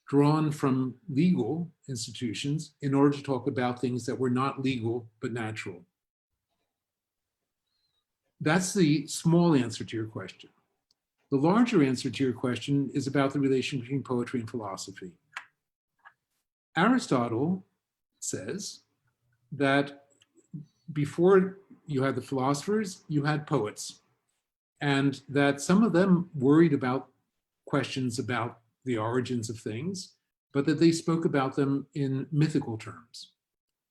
drawn from legal institutions in order to talk about things that were not legal but natural. That's the small answer to your question. The larger answer to your question is about the relation between poetry and philosophy. Aristotle says that before you had the philosophers, you had poets, and that some of them worried about questions about the origins of things, but that they spoke about them in mythical terms.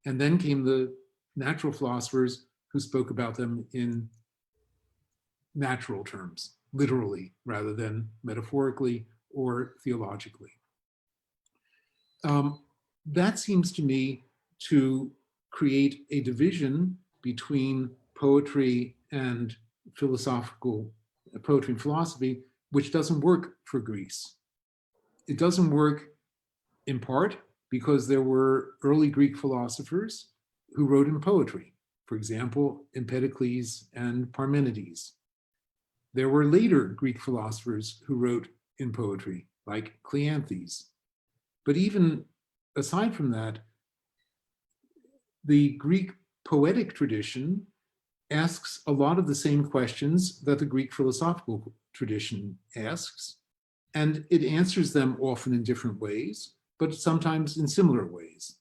And then came the natural philosophers who spoke about them in natural terms, literally, rather than metaphorically or theologically. That seems to me to create a division between poetry and poetry and philosophy, which doesn't work for Greece. It doesn't work in part because there were early Greek philosophers who wrote in poetry. For example, Empedocles and Parmenides. There were later Greek philosophers who wrote in poetry, like Cleanthes. But even aside from that, the Greek poetic tradition asks a lot of the same questions that the Greek philosophical tradition asks, and it answers them often in different ways, but sometimes in similar ways.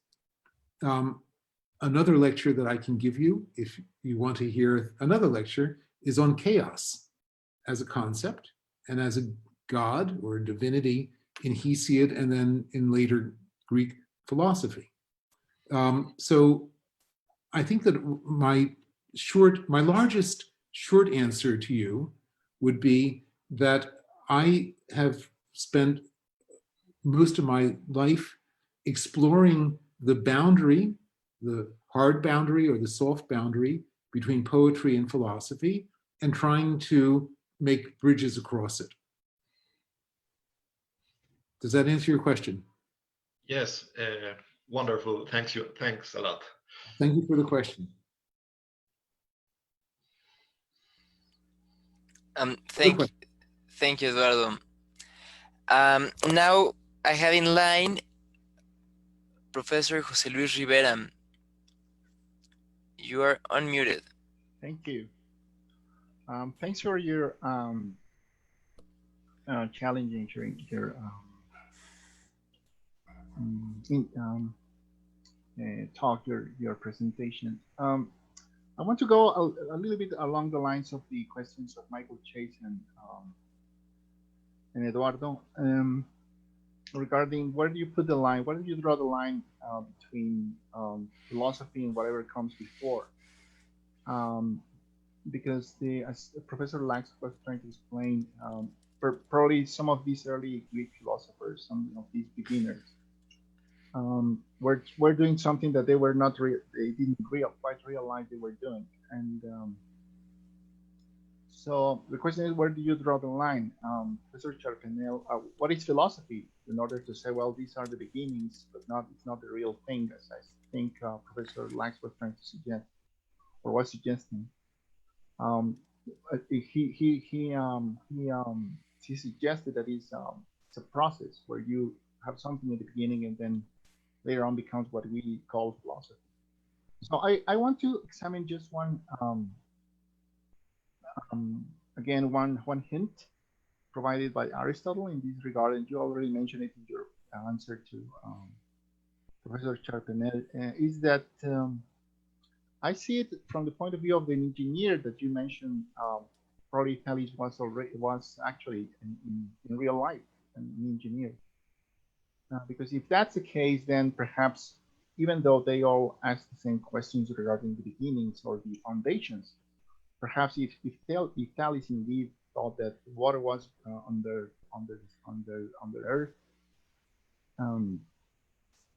Another lecture that I can give you, if you want to hear another lecture, is on chaos as a concept and as a god or a divinity in Hesiod and then in later Greek philosophy. So I think that my largest short answer to you would be that I have spent most of my life exploring the boundary, the hard boundary or the soft boundary between poetry and philosophy, and trying to make bridges across it. Does that answer your question? Yes, wonderful. Thanks a lot. Thank you for the question. Thank you, Eduardo. Now I have in line Professor José Luis Rivera. You are unmuted. Thank you. Thanks for your challenging your talk, your presentation. I want to go a little bit along the lines of the questions of Michael Chase and Eduardo regarding where do you put the line, where do you draw the line between philosophy and whatever comes before? Because as Professor Lax was trying to explain, probably some of these early Greek philosophers, some of these beginners, were doing something that they were not they didn't quite realize they were doing. And so the question is, where do you draw the line? Professor Charpenel, what is philosophy, in order to say, well, these are the beginnings, but it's not the real thing, as I think Professor Lax was trying to suggest, or was suggesting. He suggested that it's a process where you have something at the beginning and then later on becomes what we call philosophy. So I want to examine just one, again, one hint provided by Aristotle in this regard, and you already mentioned it in your answer to Professor Charpenel, is that I see it from the point of view of an engineer that you mentioned. Probably Thales was actually in real life an engineer. Because if that's the case, then perhaps even though they all ask the same questions regarding the beginnings or the foundations, perhaps if Thales indeed thought that water was under Earth,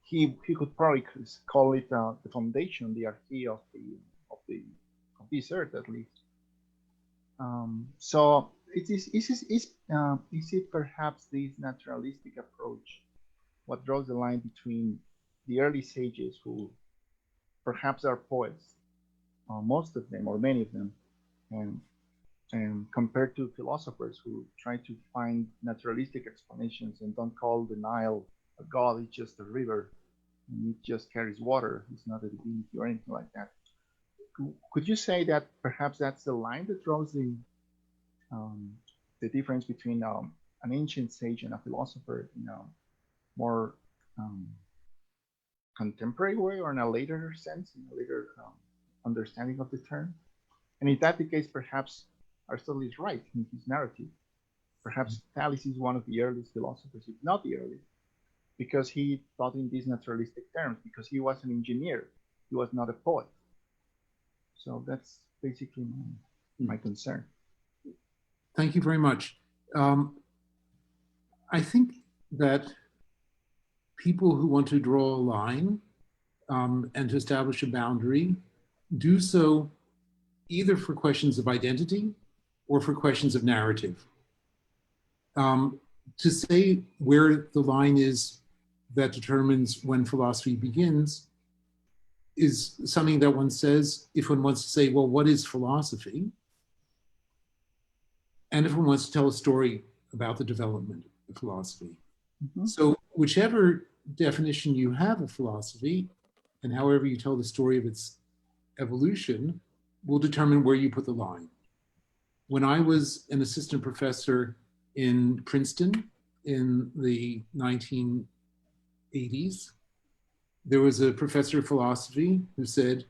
he could probably call it the foundation, the archaea of this Earth at least. So is it perhaps this naturalistic approach what draws the line between the early sages, who perhaps are poets, most of them or many of them, and compared to philosophers who try to find naturalistic explanations and don't call the Nile a god, it's just a river, and it just carries water, it's not a divinity or anything like that. Could you say that perhaps that's the line that draws the difference between an ancient sage and a philosopher in a more contemporary way, or in a later sense, in a later understanding of the term? And if that's the case, perhaps Aristotle is right in his narrative. Perhaps Thales is one of the earliest philosophers, if not the earliest, because he thought in these naturalistic terms, because he was an engineer, he was not a poet. So that's basically my concern. Thank you very much. I think that people who want to draw a line and to establish a boundary do so either for questions of identity or for questions of narrative. To say where the line is that determines when philosophy begins is something that one says if one wants to say, well, what is philosophy? And if one wants to tell a story about the development of philosophy. Mm-hmm. So whichever definition you have of philosophy, and however you tell the story of its evolution, will determine where you put the line. When I was an assistant professor in Princeton in the 1980s, there was a professor of philosophy who said,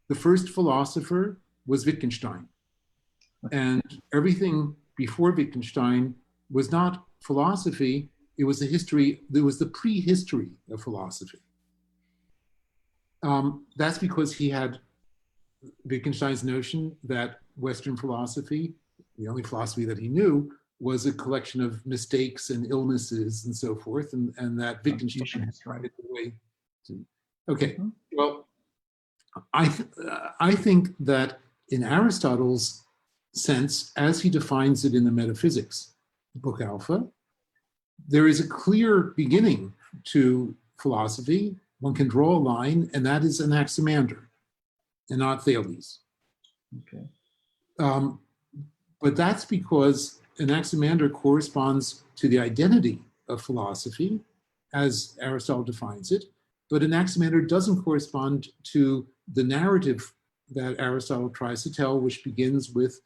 the first philosopher was Wittgenstein. And everything before Wittgenstein was not philosophy, it was a history, there was the prehistory of philosophy. That's because he had Wittgenstein's notion that Western philosophy, the only philosophy that he knew, was a collection of mistakes and illnesses and so forth, and that Wittgenstein had tried it the way to. Okay, well, I think that in Aristotle's sense, as he defines it in the Metaphysics, Book Alpha, there is a clear beginning to philosophy. One can draw a line, and that is Anaximander, and not Thales. Okay. But that's because Anaximander corresponds to the identity of philosophy, as Aristotle defines it, but Anaximander doesn't correspond to the narrative that Aristotle tries to tell, which begins with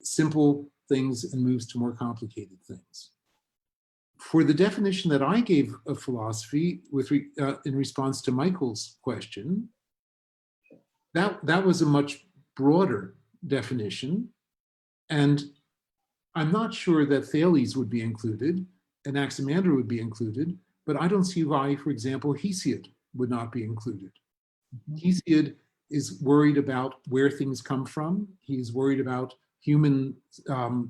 simple things and moves to more complicated things. For the definition that I gave of philosophy in response to Michael's question, that was a much broader definition. And I'm not sure that Thales would be included, Anaximander would be included, but I don't see why, for example, Hesiod would not be included. Hesiod is worried about where things come from. He's worried about human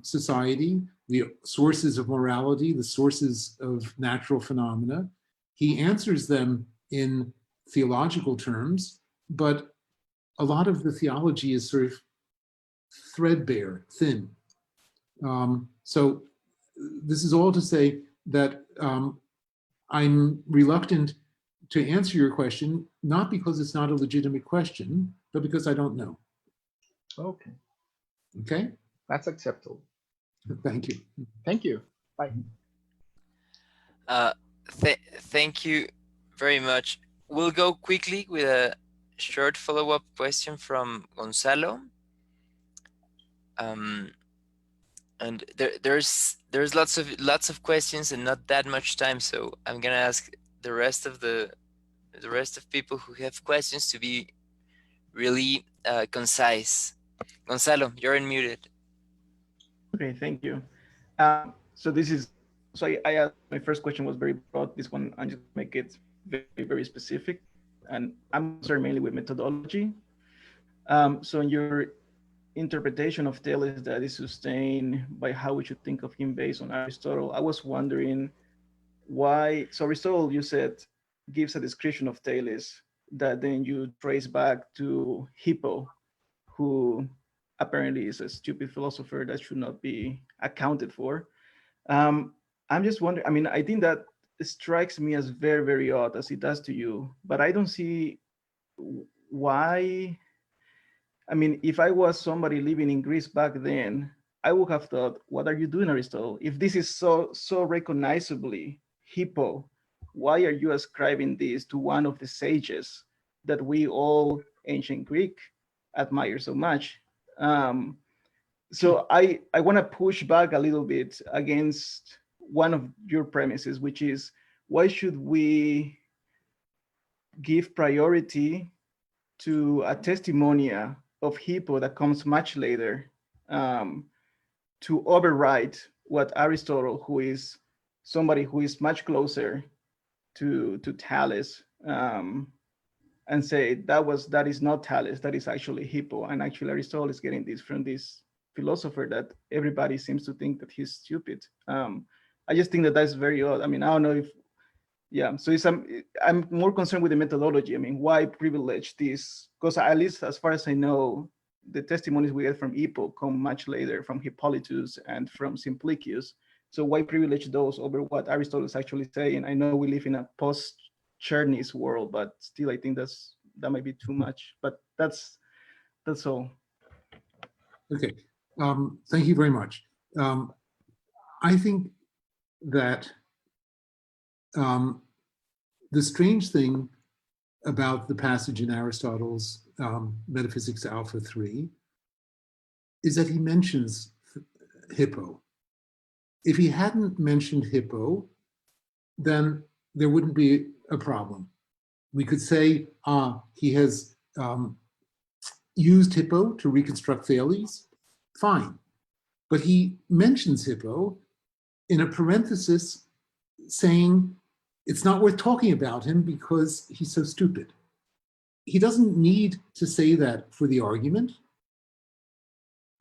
society, the sources of morality, the sources of natural phenomena. He answers them in theological terms, but a lot of the theology is sort of threadbare, thin. So this is all to say that I'm reluctant to answer your question, not because it's not a legitimate question, but because I don't know. Okay. Okay? That's acceptable. Thank you. Thank you. Bye. Thank you very much. We'll go quickly with a short follow-up question from Gonzalo. And there's lots of questions and not that much time, so I'm gonna ask the rest of the the rest of people who have questions to be really concise. Gonzalo, you're unmuted. Okay, thank you. So I asked, my first question was very broad. This one, I just make it very, very specific. And I'm concerned mainly with methodology. So in your interpretation of Thales that is sustained by how we should think of him based on Aristotle, I was wondering why, so Aristotle, you said, gives a description of Thales that then you trace back to Hippo, who apparently is a stupid philosopher that should not be accounted for. I'm just wondering, I mean, I think that strikes me as very, very odd, as it does to you, but I don't see why. I mean, if I was somebody living in Greece back then, I would have thought, what are you doing, Aristotle? If this is so recognizably Hippo, why are you ascribing this to one of the sages that we all ancient Greek admire so much? So I want to push back a little bit against one of your premises, which is, why should we give priority to a testimonia of Hippo that comes much later to override what Aristotle, who is somebody who is much closer to Thales, and say that is not Thales, that is actually Hippo, and actually Aristotle is getting this from this philosopher that everybody seems to think that he's stupid. I just think that that's very odd. I mean, I don't know if, yeah, so I'm more concerned with the methodology. I mean, why privilege this? Because at least as far as I know, the testimonies we get from Hippo come much later, from Hippolytus and from Simplicius. So why privilege those over what Aristotle is actually saying? I know we live in a post-Chernys world, but still I think that might be too much. But that's all. Okay, thank you very much. I think that the strange thing about the passage in Aristotle's Metaphysics Alpha 3 is that he mentions Hippo. If he hadn't mentioned Hippo, then there wouldn't be a problem. We could say, he has used Hippo to reconstruct Thales, fine. But he mentions Hippo in a parenthesis saying it's not worth talking about him because he's so stupid. He doesn't need to say that for the argument.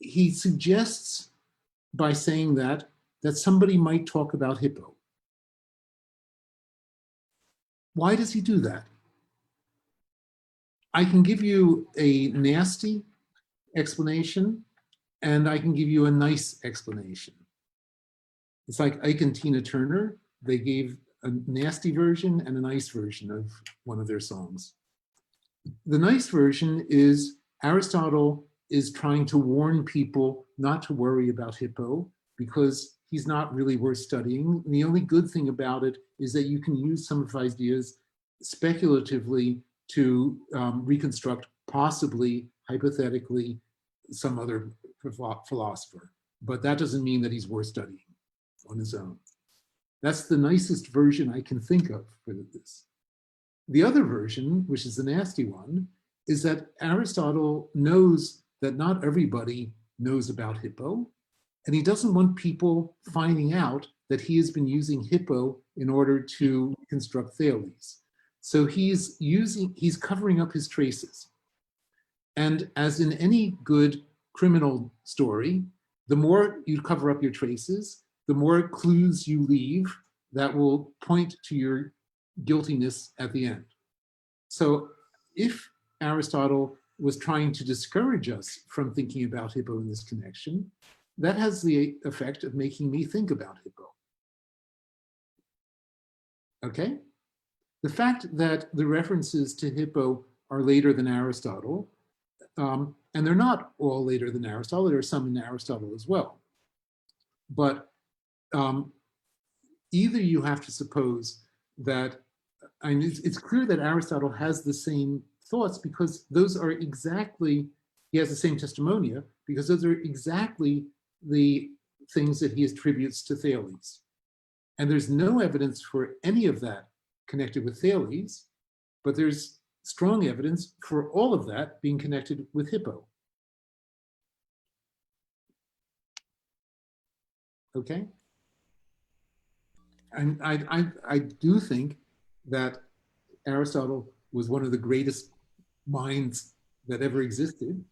He suggests by saying that somebody might talk about Hippo. Why does he do that? I can give you a nasty explanation and I can give you a nice explanation. It's like Ike and Tina Turner. They gave a nasty version and a nice version of one of their songs. The nice version is Aristotle is trying to warn people not to worry about Hippo because he's not really worth studying. And the only good thing about it is that you can use some of his ideas speculatively to reconstruct, possibly, hypothetically, some other philosopher. But that doesn't mean that he's worth studying on his own. That's the nicest version I can think of for this. The other version, which is the nasty one, is that Aristotle knows that not everybody knows about Hippo, and he doesn't want people finding out that he has been using Hippo in order to construct Thales. So he's covering up his traces. And as in any good criminal story, the more you cover up your traces, the more clues you leave that will point to your guiltiness at the end. So if Aristotle was trying to discourage us from thinking about Hippo in this connection, that has the effect of making me think about Hippo. Okay? The fact that the references to Hippo are later than Aristotle, and they're not all later than Aristotle, there are some in Aristotle as well. But either you have to suppose that, and it's clear that Aristotle has the same thoughts because those are exactly, he has the same testimonia because those are exactly the things that he attributes to Thales. And there's no evidence for any of that connected with Thales. but there's strong evidence for all of that being connected with Hippo. Okay? And I do think that Aristotle was one of the greatest minds that ever existed.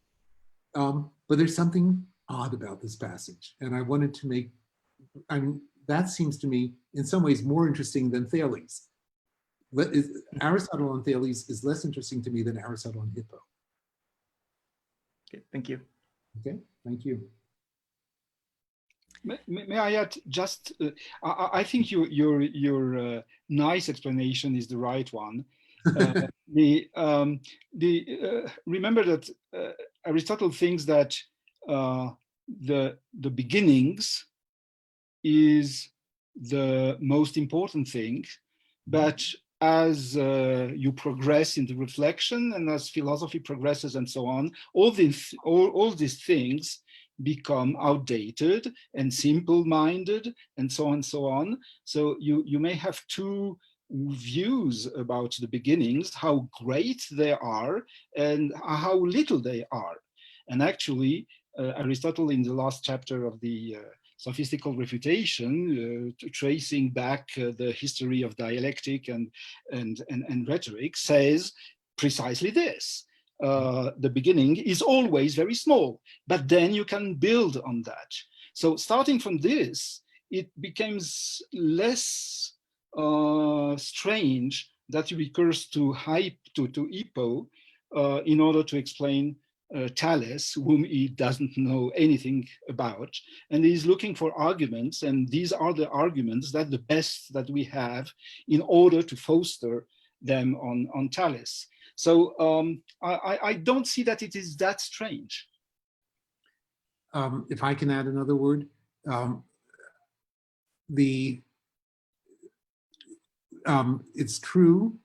But there's something odd about this passage. And I wanted to make, that seems to me in some ways more interesting than Thales. Aristotle on Thales is less interesting to me than Aristotle on Hippo. Okay, thank you. Okay, thank you. May I add just, I think your nice explanation is the right one. Remember that Aristotle thinks that the beginnings is the most important thing, but as you progress into reflection and as philosophy progresses and so on, all these things become outdated and simple-minded and so on and so on. So you may have two views about the beginnings, how great they are and how little they are. And actually, Aristotle in the last chapter of the Sophistical Refutation, tracing back the history of dialectic and rhetoric, says precisely this. The beginning is always very small, but then you can build on that. So starting from this, it becomes less strange that he recurs to Hippo in order to explain Thales, whom he doesn't know anything about, and he's looking for arguments, and these are the arguments that the best that we have in order to foster them on Thales. So I don't see that it is that strange. If I can add another word, it's true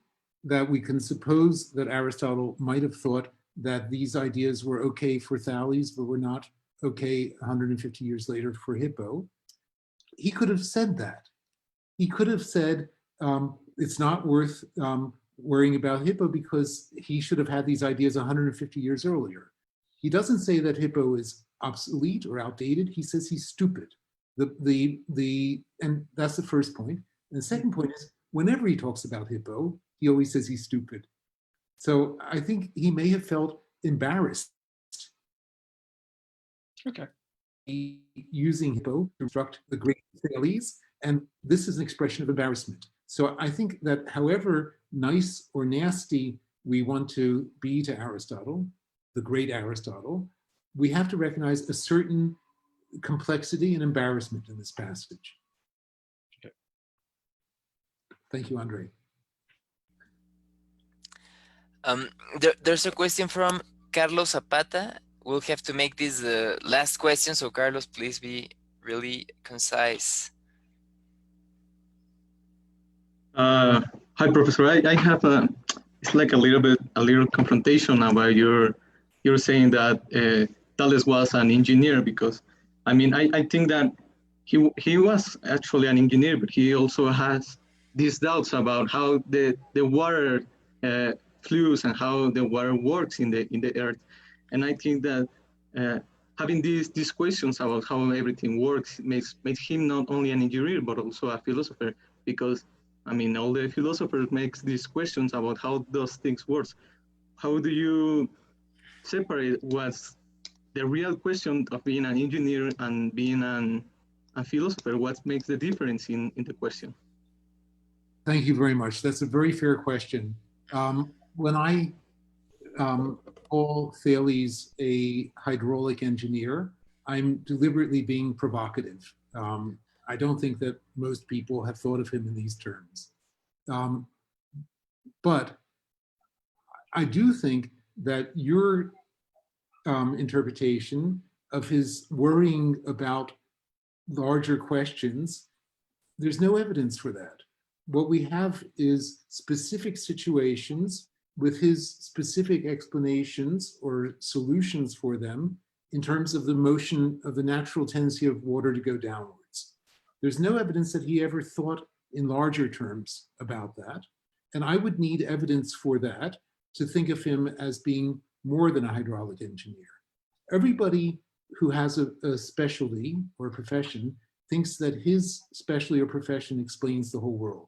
that we can suppose that Aristotle might have thought that these ideas were okay for Thales, but were not okay 150 years later for Hippo. He could have said that. He could have said, it's not worth worrying about Hippo because he should have had these ideas 150 years earlier. He doesn't say that Hippo is obsolete or outdated. He says he's stupid. And that's the first point. And the second point is, whenever he talks about Hippo, he always says he's stupid. So I think he may have felt embarrassed. Okay. Using Hippo to construct the great Thales, and this is an expression of embarrassment. So I think that however nice or nasty we want to be to Aristotle, the great Aristotle, we have to recognize a certain complexity and embarrassment in this passage. Okay. Thank you, Andre. There's a question from Carlos Zapata. We'll have to make this the last question, so Carlos, please be really concise. Hi, Professor. I have it's like a little confrontation about you're saying that Thales was an engineer, because I mean I think that he was actually an engineer, but he also has these doubts about how the water flows and how the water works in the earth. And I think that having these questions about how everything works makes him not only an engineer, but also a philosopher, because I mean, all the philosophers make these questions about how those things work. How do you separate what's the real question of being an engineer and being a philosopher? What makes the difference in the question? Thank you very much. That's a very fair question. When I call Thales a hydraulic engineer, I'm deliberately being provocative. I don't think that most people have thought of him in these terms. But I do think that your interpretation of his worrying about larger questions, there's no evidence for that. What we have is specific situations with his specific explanations or solutions for them in terms of the motion of the natural tendency of water to go downwards. There's no evidence that he ever thought in larger terms about that. And I would need evidence for that to think of him as being more than a hydraulic engineer. Everybody who has a specialty or profession thinks that his specialty or profession explains the whole world.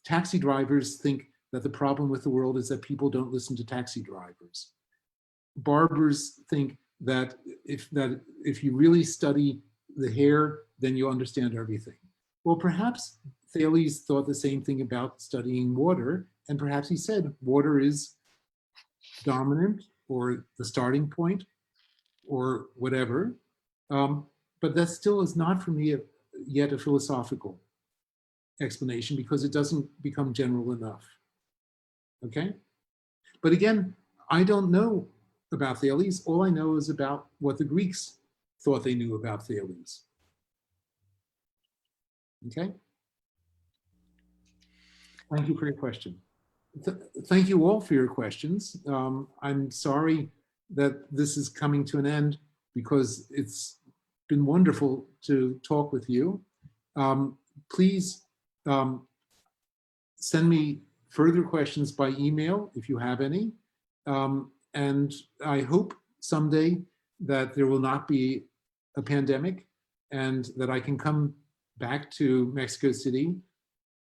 Taxi drivers think that the problem with the world is that people don't listen to taxi drivers. Barbers think that if you really study the hair, then you'll understand everything. Well, perhaps Thales thought the same thing about studying water, and perhaps he said water is dominant or the starting point or whatever. But that still is not for me yet a philosophical explanation because it doesn't become general enough. Okay? But again, I don't know about Thales. All I know is about what the Greeks thought they knew about Thales. Okay? Thank you for your question. Thank you all for your questions. I'm sorry that this is coming to an end because it's been wonderful to talk with you. Please send me further questions by email if you have any. And I hope someday that there will not be a pandemic and that I can come back to Mexico City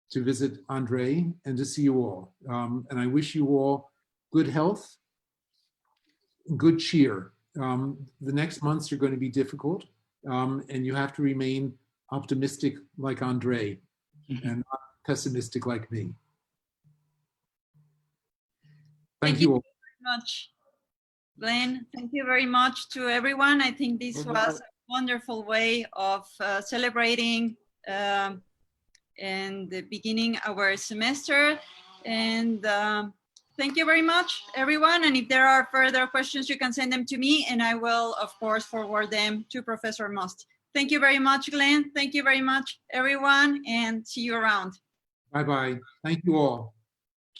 to visit Andre and to see you all. And I wish you all good health, good cheer. The next months are going to be difficult, and you have to remain optimistic like Andre and not pessimistic like me. Thank you all. Very much, Glenn. Thank you very much to everyone. I think this was a wonderful way of celebrating and beginning our semester. And thank you very much, everyone. And if there are further questions, you can send them to me, and I will, of course, forward them to Professor Most. Thank you very much, Glenn. Thank you very much, everyone, and see you around. Bye-bye. Thank you all.